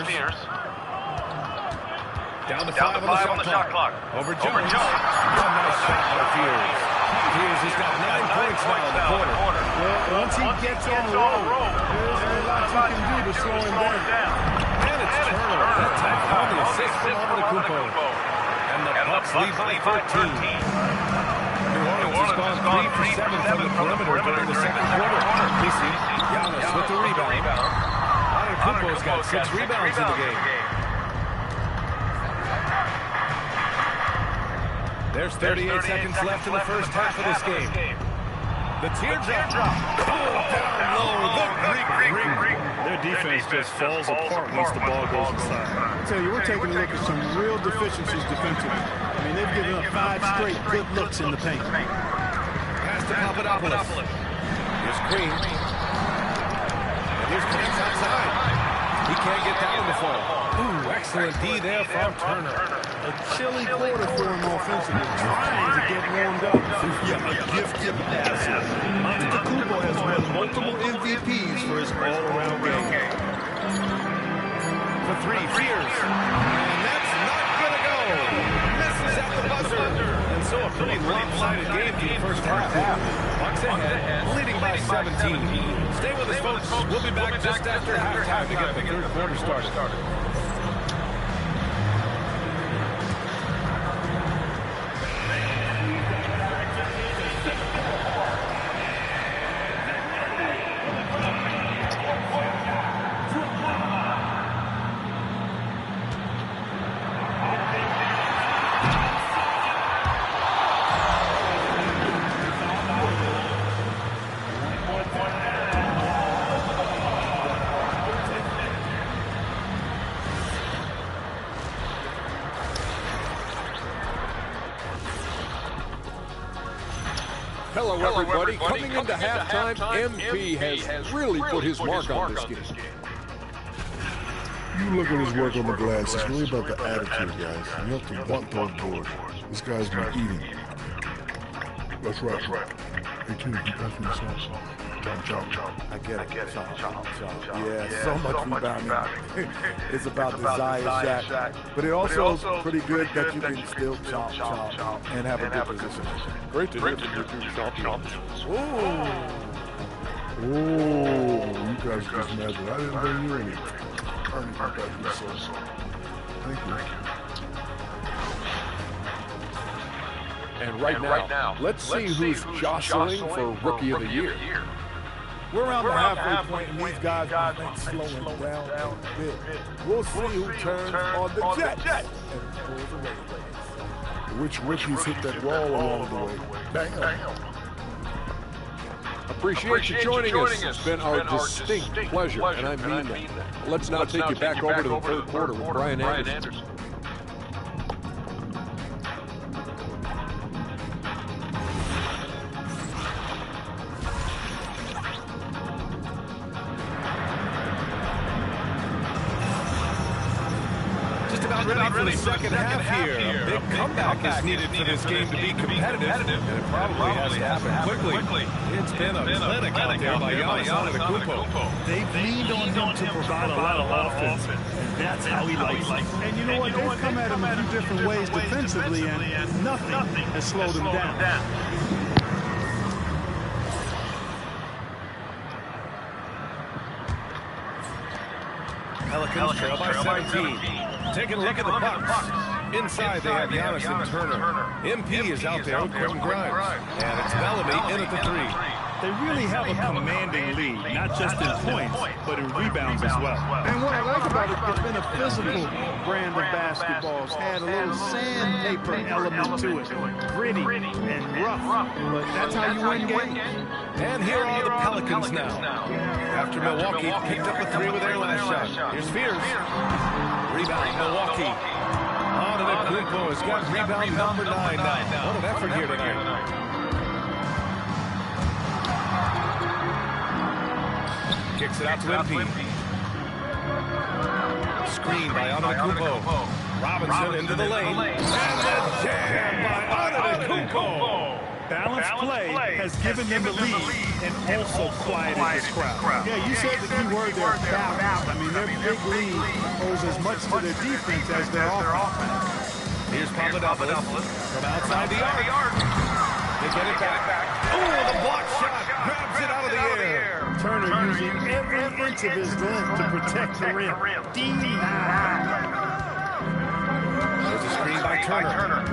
Down to 5 on the shot clock. Over Jones. A nice shot by Fears. Fears has got 9 points now in the quarter. Well, once he gets on the road, there's a lot you can do to slow him down. And it's Turner. That's on the assist from Antetokounmpo. And the Bucks lead by 13. New Orleans has gone 3 for 7 from the perimeter during the second quarter. Lisi, Giannis with the rebound. Antetokounmpo's got 6 rebounds in the game. There's 38 seconds left in the first half of this game. The teardrop. Down low. The Greek. Their defense just falls apart once the ball goes inside. I tell you, we're taking a look at some real deficiencies defensively. I mean, they've given up 5 straight good looks in the paint. Pass to Papadopoulos. Here's Queen. And here's Connect outside. He can't get that one to fall. Ooh, excellent D there from Turner. A chilly quarter for him offensively, trying to get warmed up. Yeah, a gifted passer. Antetokounmpo has won multiple MVPs for his all-around game. For 3, Fears. And that's not going to go. Misses at the buzzer. And so a pretty lopsided game through the first half. Bucks ahead, leading by 17. Stay with us, folks. We'll be back just after halftime to get the third quarter started. Hello, everybody. Coming into halftime, MP has really put his mark on this game. You look at his work on the glass, it's really about the attitude, guys. You have to want those boards. This guy's been eating. That's right. Hey, Kenny, you pass me the sauce. I get it. Chomp. Yeah, so much rebounding. It's about desire, Shaq. But it also is pretty good that you can still chomp and have a good position. Great to hear from you two champions. Oh, you guys just mad that I didn't bring you anything. Thank you. And right now, let's see who's jostling for Rookie of the Year. We're around the halfway point, and these guys are slowing down a bit. We'll see who turns on the Jets and pulls away. Which rookies hit that wall along the way? Bam. Appreciate you joining us. It's been our distinct pleasure, and I mean that. Let's now take you back over to the third quarter with Brian Anderson. Ready for the second half here. A big comeback is needed for this game to be competitive, and it probably has to happen quickly. It's been a clinic out there by Giannis Antetokounmpo. They've leaned on him to provide a lot of offense, and that's how he likes it. And you know what? They've come at him in 2 different ways defensively, and nothing has slowed him down. Pelicans trail by 17. Taking a look at the Bucks. Inside they have Giannis and Turner. MP is out there with Quentin Grimes. And it's Bellamy in at the 3. They really have a commanding lead, not just in points, but in rebounds as well. And what I like about it, it's been a physical brand of basketball. It's had a little sandpaper element to it. Gritty and rough. But that's how you win games. And here are the Pelicans now. After Milwaukee picked up a 3 with their last shot. Here's Spears. Rebound, Milwaukee. Antetokounmpo has got rebound number 9 now. What an effort here tonight. Kicks it out to MP. Screen by Antetokounmpo. Robinson into the lane. And the jam by Antetokounmpo. Balanced play has given them the lead and also quieted this crowd. Yeah, you said the key word there, balance. I mean, their big lead owes as much to their defense as their offense. Here's Papadopoulos from outside the arc. They get it back. Oh, the block shot grabs it out of the air. Turner using every inch of his length to protect the rim. There's a screen by Turner.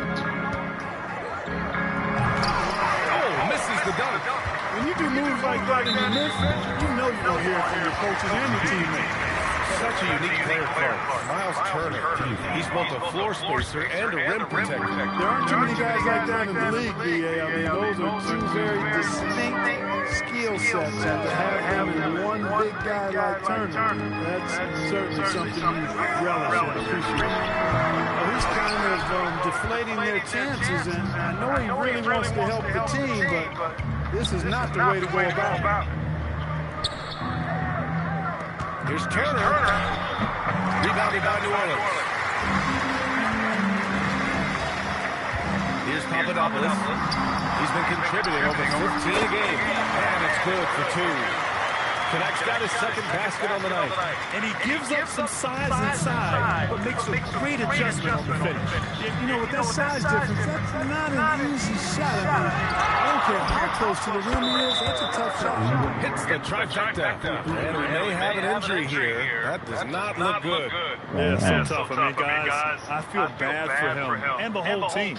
Oh, misses the dunk. When you do moves like that and you miss, you know you're going to hear it from your coaches and your teammates. Such a unique player card. Miles Turner. He's both a floor spacer and a rim protector. There aren't too many guys like that in the league, B.A. I mean, those are 2 very distinct skill sets. And to have having one big guy like Turner, that's certainly something you relish and appreciate. Well, he's kind of deflating their chances, and I know he really wants to help the team, but this is not the way to go about it. Here's Turner. Rebounded by New Orleans. Here's Papadopoulos. He's been contributing over 15 a game. And it's good for 2. Connect's got his second basket on the night. And he gives up some size inside, but makes a great adjustment on the finish. You know, with that size difference, that's not an easy shot. I don't care how close to the rim he is, that's a tough shot. Hits the trifecta. And we may have an injury here. That does not look good. Yeah, so tough. I mean, guys, I feel bad for him and the whole team.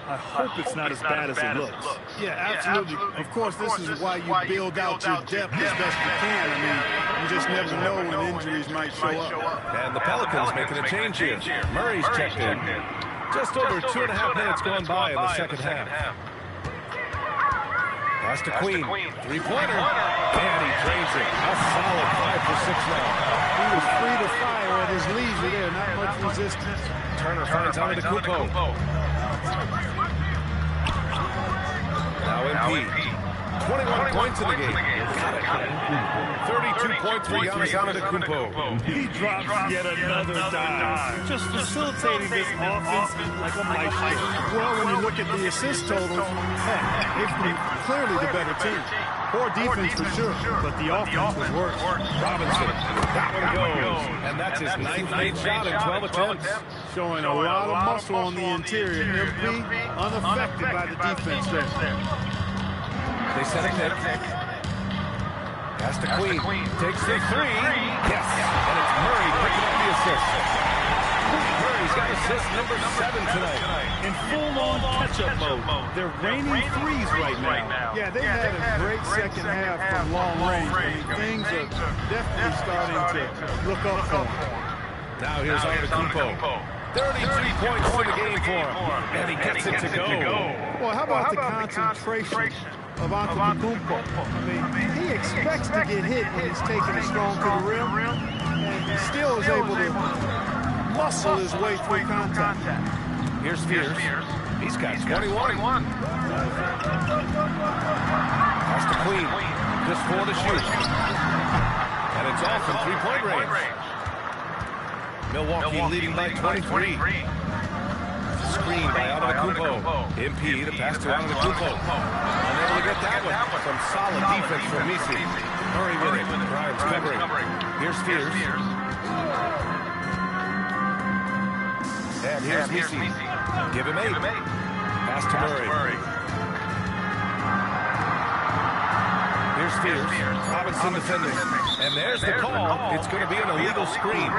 I hope it's not as bad as it looks. Yeah, absolutely. Of course, this is why you build out your depth as best you can. I mean, you just never know when injuries might show up. And the Pelicans making a change here. Murray's checked in. Just over 2.5 minutes going by in the second half. Pass to Queen. 3-pointer. And he drains it. A solid 5 for 6 now. He was free to fire at his leisure there. Not much resistance. Turner finds Antetokounmpo. Now MP. 21 points in the game. Got it. 32 points for Giannis Antetokounmpo. He drops yet another dive. Just facilitating this offense like a maestro. Well, when you look at the assist totals, they've been clearly the better team. Poor defense for sure, but the offense was worse. Robinson, that one goes. And that's his ninth made shot in 12 attempts. Showing a lot of muscle on the interior. MP unaffected by the defense there. They set a pick. Pass to Queen. Takes the three. Yes. And it's Murray picking up the assist. Murray's got assist number 7 tonight. In full-on catch-up mode. They're raining threes right now. Yeah, they had a great second half from long range. I mean, things are definitely starting to look up for them. Now here's Antetokounmpo. 33 points for the game for him. And he gets it to go. Well, how about the concentration of Antetokounmpo? I mean, he expects to get hit when he's taking a strong to the rim, and he still is able to muscle his way through contact. Here's Spears. He's got 21. Pass to Queen. Just 4 to shoot. And it's off from three-point range. Milwaukee leading by 23. Screen by Antetokounmpo. MP to pass to Antetokounmpo. Unable to get that one. Some solid defense from Misi. Murray with it. Grimes covering. Here's Spears. And here's Misi. Give him 8. Pass to Murray. Here's Spears. Robinson defending. And there's the call. It's going to be an illegal screen.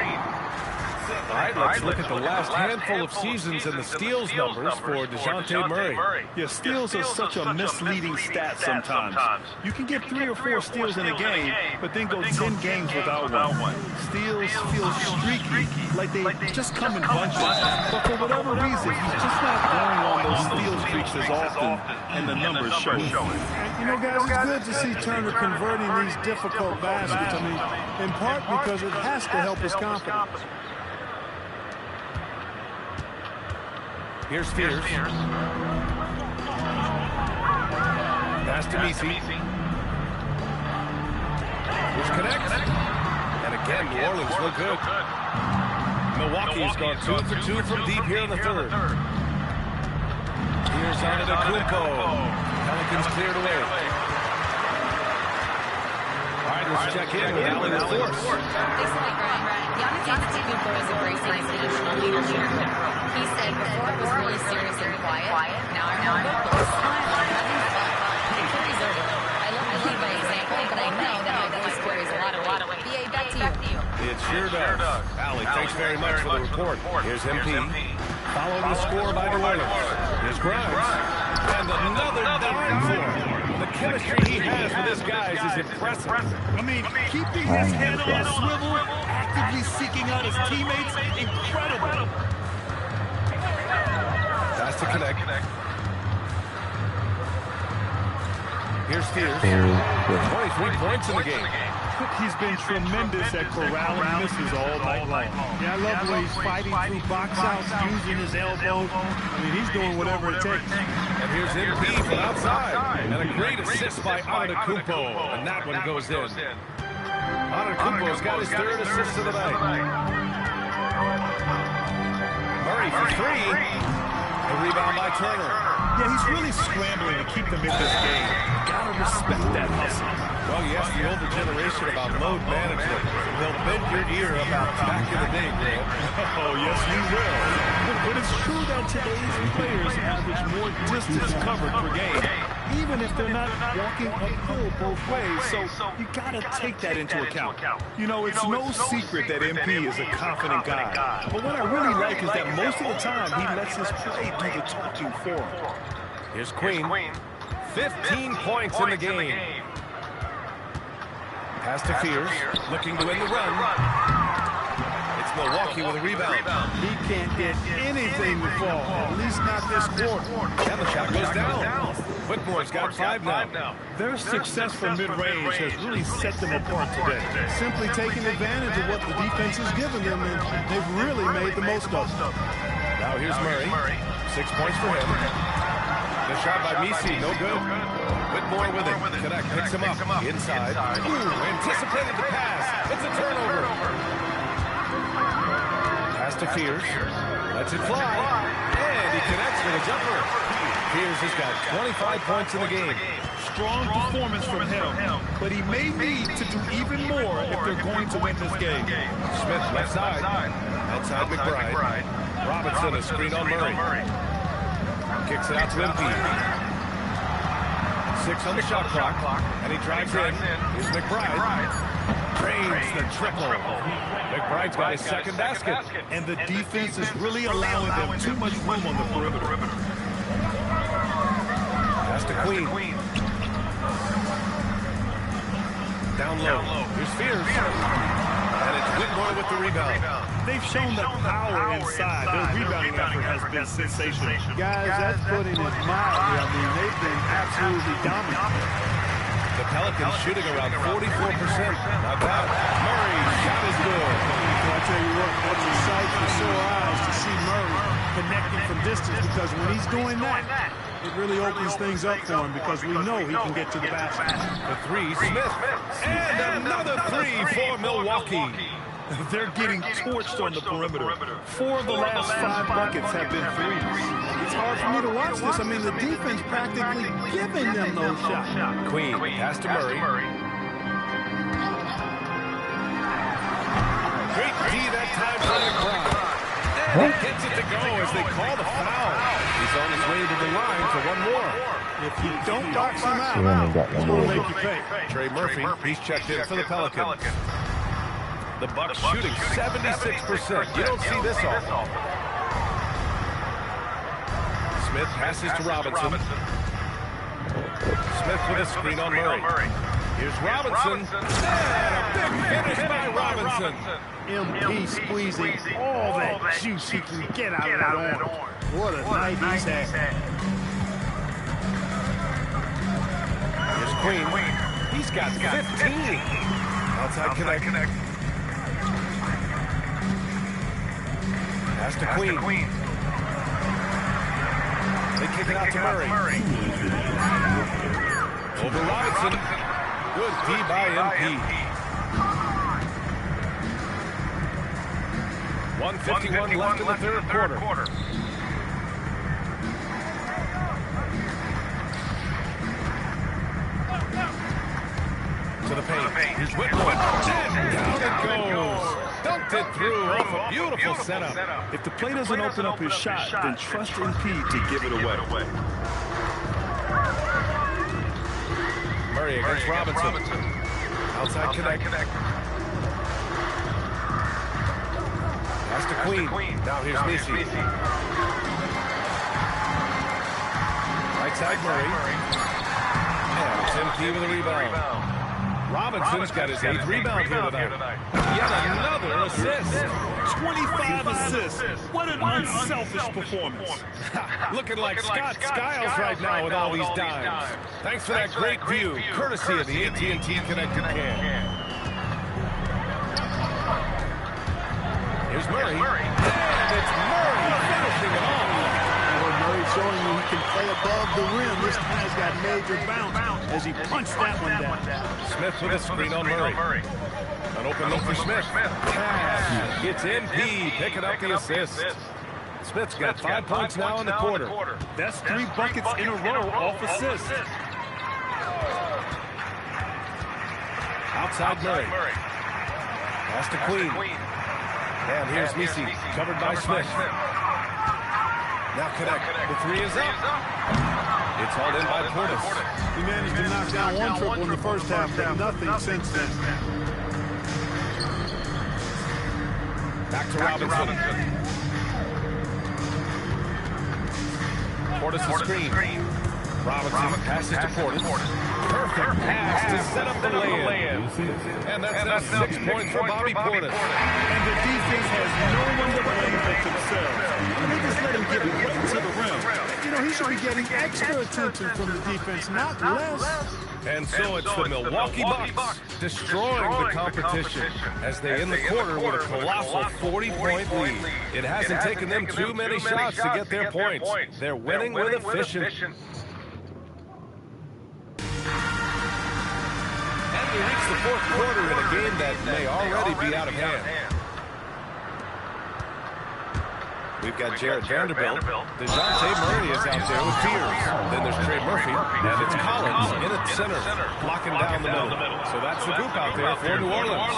All right, let's look at the last handful of seasons and the steals numbers for DeJounte Murray. Yeah, steals are such a misleading stat sometimes. You can get 3 or 4 steals in a game, but then go 10 games without one. Steals feel streaky, like they just come in bunches. But for whatever reason, he's just not going on those steal streaks as often, and the numbers show it. You know, guys, it's good to see Turner converting these difficult baskets. I mean, in part because it has to help his confidence. Here's Spears. Pass to Misi. Here's Connect. And again, New Orleans look good. Milwaukee's gone 2 for 2 from deep here in the third. Here's Antetokounmpo. Pelicans cleared away. All right, let's check in with Allen the Force. Thanks, Brian. Giannis Antetokounmpo is embracing his traditional leadership. He said, before I was really serious and quiet, now I'm more vocal, smiling, having fun. It carries over. I love to lead by example, but I know that my voice carries a lot of weight. BA, back to you. It sure does. Allie, thanks very much for the report. Here's MP. Following the score by New Orleans. Here's Grimes. And another dime for him. The chemistry he has with his guys is impressive. I mean, keeping his head on a swivel, actively seeking out his teammates, incredible. Pass to Connect. Here's Spears. 23 points in the game. He's been tremendous at corralling misses all night long. Yeah, I love the way he's fighting through box outs, using his elbows. I mean, he's doing whatever it takes. And here's MP from outside. And a great assist by Antetokounmpo. And that one goes in. Antetokounmpo's got his 3rd assist of the night. Murray for 3. A rebound by Turner. Yeah, he's really scrambling to keep them in this game. Gotta respect that hustle. Well, yes, the older generation about load management. They'll bend your ear about back in the day, bro. Oh, yes, we will. But it's true that today's players average more distance covered per game, even if they're not walking uphill both ways. So you gotta take that into account. You know, it's no secret that MP is a confident guy. But what I really like is that most of the time he lets his play do the talking for him. Here's Queen. 15 points in the game. Pass to Fears, looking to win the run. It's Milwaukee with a rebound. He can't get anything to fall, at least not this quarter. And the shot goes down. Whitmore's got 5 now. Their success from mid-range has really set them apart today. Simply taking advantage of what the defense has given them, and they've really made the most of it. Now here's Murray. 6 points for him. The shot by Misi, no good. Whitmore with it. Connect, picks him up. Inside. Ooh, anticipated the pass. It's a turnover. Pass to Fears. Lets it fly. And he connects with a jumper. Fears has got 25 points in the game. Strong performance from him, but he may need to do even more if they're going to win this game. Smith left side. Outside McBride. Robinson a screen on Murray. Kicks it out to MP. 6 on the shot clock. And he drives in. Here's McBride. Drains the triple. McBride's got his second basket. And the defense is really allowing them too much room on the perimeter. Pass to Queen. Down low. Here's Fears. And it's Whitmore with the rebound. They've shown the power inside. Their rebounding effort has been sensational. Guys, that's putting it mildly. I mean, they've been absolutely dominant. The Pelicans shooting around 44%. Not bad. Murray, shot is good. I'll tell you what, that's a sight for sore eyes to see Murray connecting from distance, because when he's doing that, it really opens things up for him, because we know he can get to the basket. The three, Smith. And another three for Milwaukee. They're getting torched on the perimeter. 4 of the last 5 buckets have been threes. It's hard for me to watch this. I mean, the defense practically giving them those shots. Queen, pass to Murray. Great D that time from the crowd. And he gets it to go as they call the foul. He's on his way to the line for one more. If you don't box him out, It's going to make you pay. Trey Murphy, he's checked in for the Pelicans. The Bucks shooting 76%. You don't see this often. Smith passes to Robinson. Smith with a screen on Murray. Here's Robinson. And a big finish by Robinson. MP squeezing all that juice he can get out of that orange. What a night he's had. Here's Queen. He's got 15. Outside connect. Pass to Queen. They kick it out to Murray. Over Robinson. Good D by MP. 1:51 left in the third quarter. To the paint. Here's Whitmore. And down it goes. Dunked it through off a beautiful setup. If the play doesn't open up his shot, then trust MP to give it away. Murray against Robinson. Outside connect. Pass to Queen. Now here's Macy. Right side Murray. And it's MP with a rebound. Robinson's got his 8th rebound here tonight. Yet another assist. 25 assists. What an unselfish performance. Looking like Scott Skiles right now with all these dimes. Thanks for that great view, courtesy of the AT&T Connected Cam. Here's Murray. And it's Murray finishing it off. Murray showing you he can play above the rim. This guy's got major bounce as he punched that one down. Smith with a screen on Murray. An open look for Smith. Pass. It's MP picking up the assist. Smith's got 5 points now in the quarter. That's 3 buckets in a row off assists. Outside Murray. Pass to Queen. And here's Macy, covered by Smith. Now connect. The 3 is up. It's hauled in by Portis. He managed to knock down 1 triple in the first half, but nothing since then. Back to Robinson. Portis the screen. Robinson passes to Portis. Perfect pass to set up the lay-in. And that's 6 points for Bobby Portis. And the defense has no one to blame but themselves. They just let him get right to the rim. You know, he should be getting extra attention from the defense, not less. And so it's the Milwaukee Bucks destroying the competition as they end the quarter with a colossal 40-point lead. It hasn't taken them too many shots to get their points. They're winning with efficiency. fourth quarter in a game that may already be out of hand. We've got Jared Vanderbilt. DeJounte Murray is out there with Fears. Then there's Trey Murphy. And it's Collins in at center, blocking down the middle. So that's the group out there for New Orleans.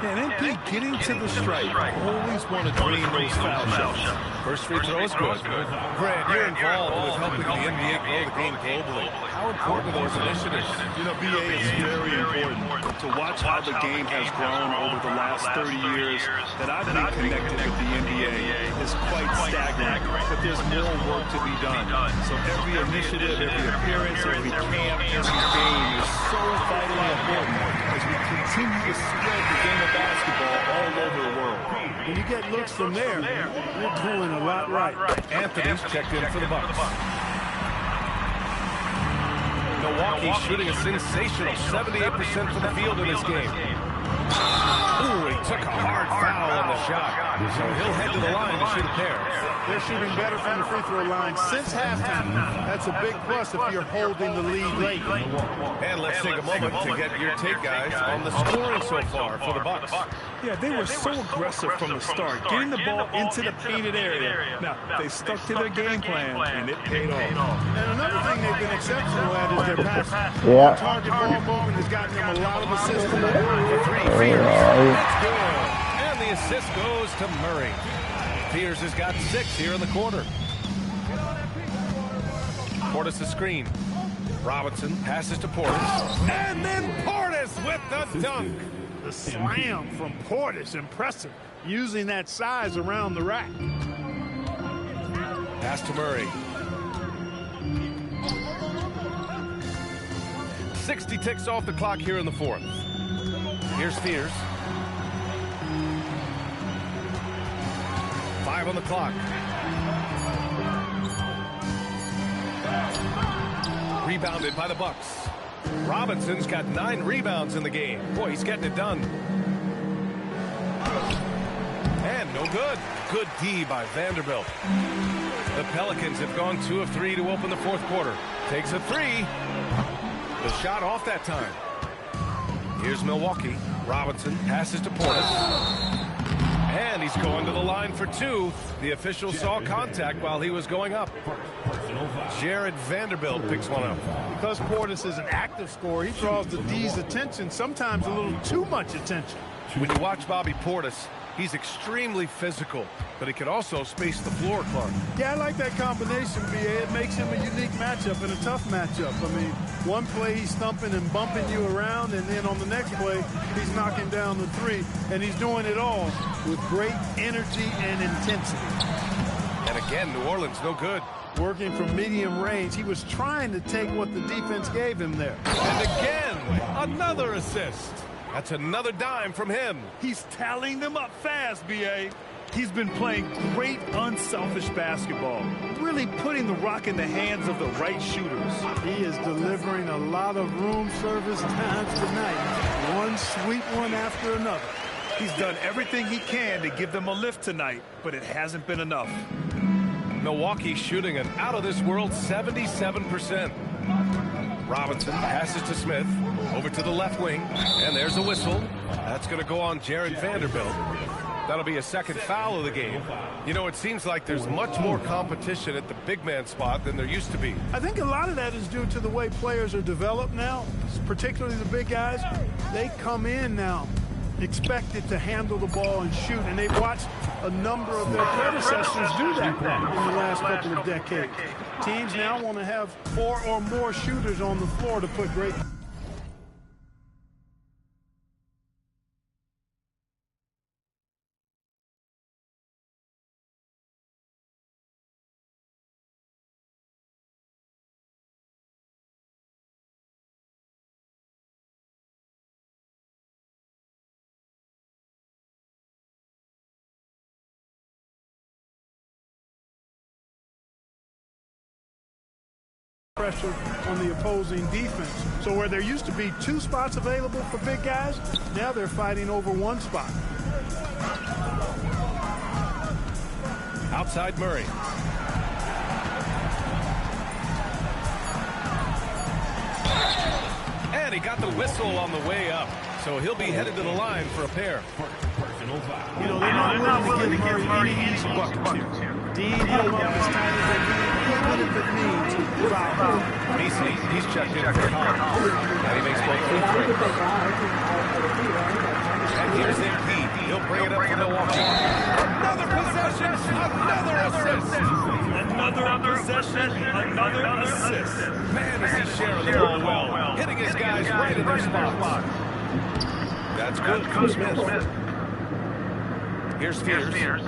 And MP getting to the stripe. Always want to drain those foul shots. First free throw is good. Grant, you're involved with helping the NBA grow the game globally. How important are those initiatives? You know, BA is very important to watch how the game has grown over the last 30 years that I've been connected with the NBA is quite staggering, but there's more work to be done. So every initiative, every appearance, every camp, every game is so vitally important as we continue to spread the game of basketball all over the world. When you get looks from there, you're doing a lot right. Anthony's checked in for the Bucks. Milwaukee shooting a sensational 78% from the field in this game. Ooh, he took a hard foul on the shot. So he'll head to the line to shoot a pair. They're shooting better from the free throw line since halftime. That's a big plus if you're holding the lead late. And let's take a moment to get your take, guys, on the scoring so far for the Bucks. Yeah, they were so aggressive from the start, getting the ball into the painted area. Now, they stuck to their game plan, and it paid off. And another thing they've been exceptional at is their passing. Yeah. Target ball movement has gotten them a lot of assists. That's good. And the assist goes to Murray. Fears has got 6 here in the quarter. Portis the screen. Robinson passes to Portis. And then Portis with the dunk. The slam from Portis, impressive. Using that size around the rack. Pass to Murray. 60 ticks off the clock here in the fourth. Here's Fears. 5 on the clock. Rebounded by the Bucks. Robinson's got 9 rebounds in the game. Boy, he's getting it done. And no good. Good D by Vanderbilt. The Pelicans have gone 2 of 3 to open the fourth quarter. Takes a 3. The shot off that time. Here's Milwaukee. Robinson passes to Portis. And he's going to the line for 2. The official saw contact while he was going up. Jared Vanderbilt picks one up. Because Portis is an active scorer, he draws the D's attention, sometimes a little too much attention. When you watch Bobby Portis, he's extremely physical, but he can also space the floor, Clark. Yeah, I like that combination, BA. It makes him a unique matchup and a tough matchup. I mean, one play he's thumping and bumping you around, and then on the next play, he's knocking down the 3, and he's doing it all with great energy and intensity. And again, New Orleans, no good. Working from medium range, he was trying to take what the defense gave him there. And again, another assist. That's another dime from him. He's tallying them up fast, B.A. He's been playing great, unselfish basketball, really putting the rock in the hands of the right shooters. He is delivering a lot of room service times tonight. One sweet one after another. He's done everything he can to give them a lift tonight, but it hasn't been enough. Milwaukee shooting an out-of-this-world 77%. Robinson passes to Smith, over to the left wing, and there's a whistle. That's going to go on Jared Vanderbilt. That'll be a second foul of the game. You know, it seems like there's much more competition at the big man spot than there used to be. I think a lot of that is due to the way players are developed now, particularly the big guys. They come in now expected to handle the ball and shoot, and they've watched a number of their predecessors do that in the last couple of decades. Teams now want to have 4 or more shooters on the floor to put great... pressure on the opposing defense. So where there used to be 2 spots available for big guys, now they're fighting over 1 spot. Outside Murray. And he got the whistle on the way up. So he'll be headed to the line for a pair. You know, they're not willing to give Murray any easy buckets here. Dean him up as tight as they can. What if it means foul? BC, he's checked in for Collins. And he makes both free throws. And here's MP. He'll bring it up for Milwaukee. Another possession, another assist. Another possession, another assist. Man, is he sharing the ball well. Hitting his guys right in their spots. That's good for Smith. Here's Fears.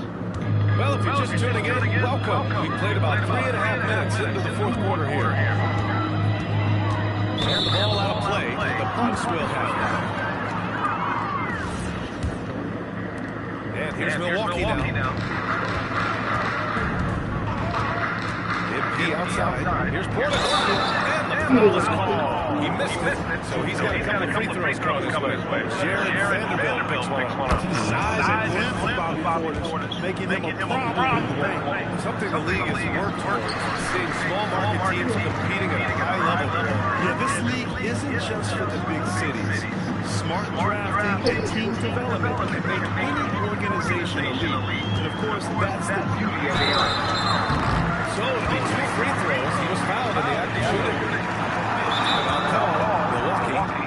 Well, if you're just tuning in, welcome. We played about 3.5 minutes into the fourth quarter here. And the ball out of play. The Bucks will have it. And here's Milwaukee now. MP outside. Here's Portis. And the foul is called. He missed it, so he's got a couple of free throws coming his way. Jared Vanderbilt picks one up. Size and length for Bobby Portis, making him a problem. Something the league has worked towards. Seeing small market teams competing at a high level. Yeah, this league isn't just for the big cities. Smart drafting and team development can make any organization elite. And of course, that's the beauty of it. So it'll be 2 free throws. He was fouled in the act of shooting. Milwaukee.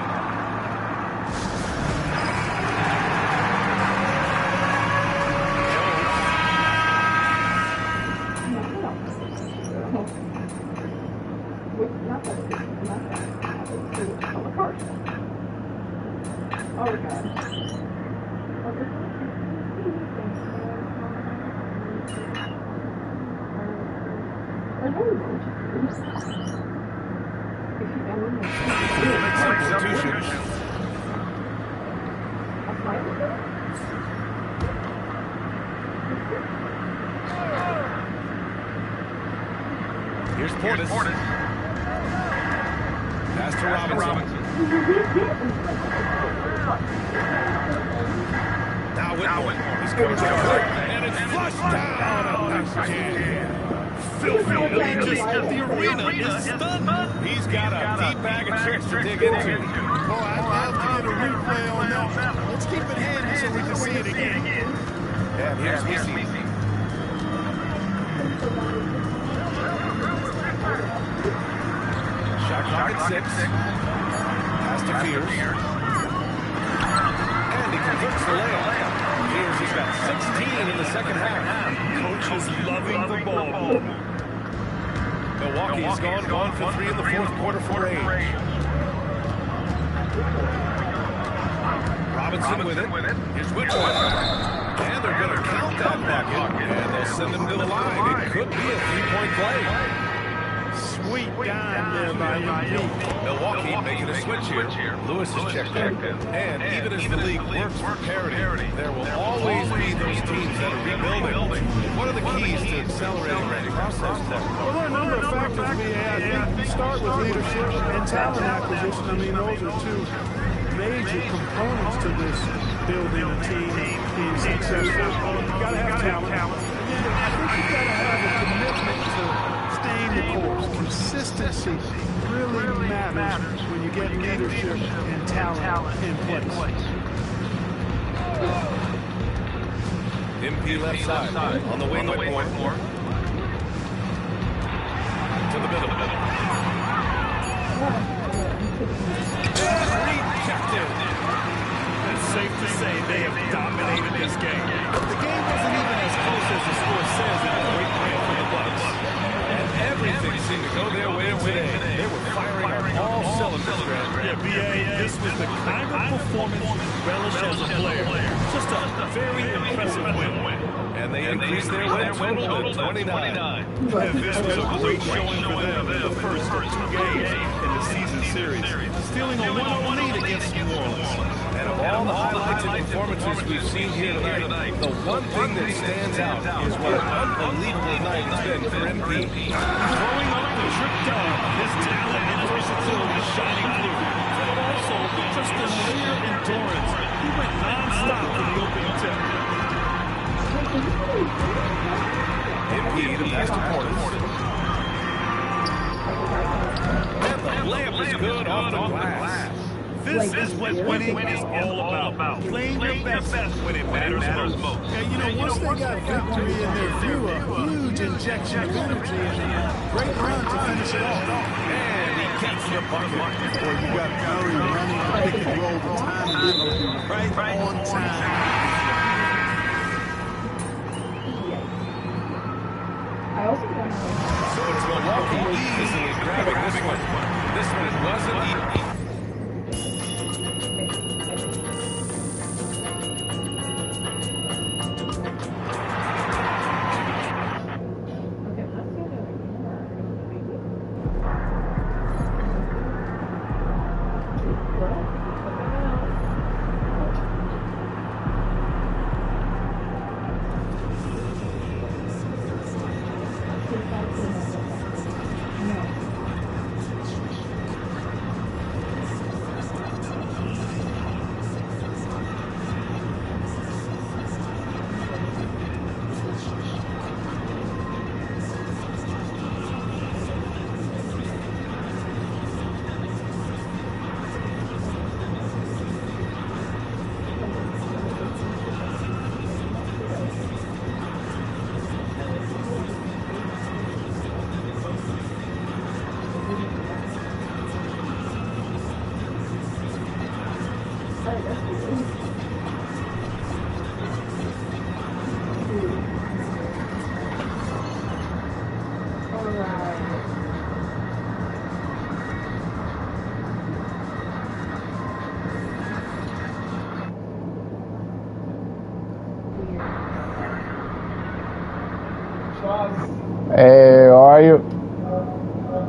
Here's Portis. Pass to Robinson. Now Whitmore. He's going to hurt. And it's flushed down. Nice jam. Filthy. The arena is stunned. He's got a deep bag of tricks to dig into. Boy, I'd love to get a replay on that. Let's keep it handy so we can see it again. And here's BC. Shot clock at 6. Pass to Fears. And he converts the layup. Fears, he's got 16 in the second half. Coach is loving the ball. Milwaukee has gone for 3 in the fourth quarter for age. Robinson with it. Here's Whitmore. And they're going to count that bucket. And they'll send him to the line. It could be a 3-point play. Sweet dime there by MP. Milwaukee making a switch here. Lewis is checked in. And even as the league works for parity, there will always be those teams that are rebuilding. What are the keys to accelerating that process? Well, there are a number of factors we add. We start with leadership and talent acquisition. I mean, those are 2 major components to this building a team being successful. You've got to have talent. And then I think you've got to have a commitment to staying the course. Consistency really matters when you get leadership and talent in place. MP left side on the wing Whitmore. To the middle. Rejected. It's safe to say they have dominated this game. The game wasn't even as close as the score says in a great win for the Bucks. And everything seemed to go their way today. They were firing on all cylinders. Yeah, B.A., this was the kind of performance you relish as a player. Just a very impressive win. And they increased their win total to 29. And this was a great showing for them in the first 2 games in the season series. Stealing a 1-0 lead against New Orleans. And of all the highlights and performances we've seen here tonight, the one thing that stands out is what an unbelievable night it's been for MP. Throwing up the trip down, his talent and versatility shining through. But also just the sheer endurance. He went non-stop in the opening tip. MP, the pass to Portis. And the layup is good off the glass. This is what winning is all about. Playing your best when it matters most. Yeah, you know, once they got victory in their view, a huge injection of energy and a great run to finish it off. And he gets the bucket. Boy, you got Curry running the pick and roll, the timing right on time. So it's Milwaukee easily grabbing this one. This one wasn't easy. Schwarz.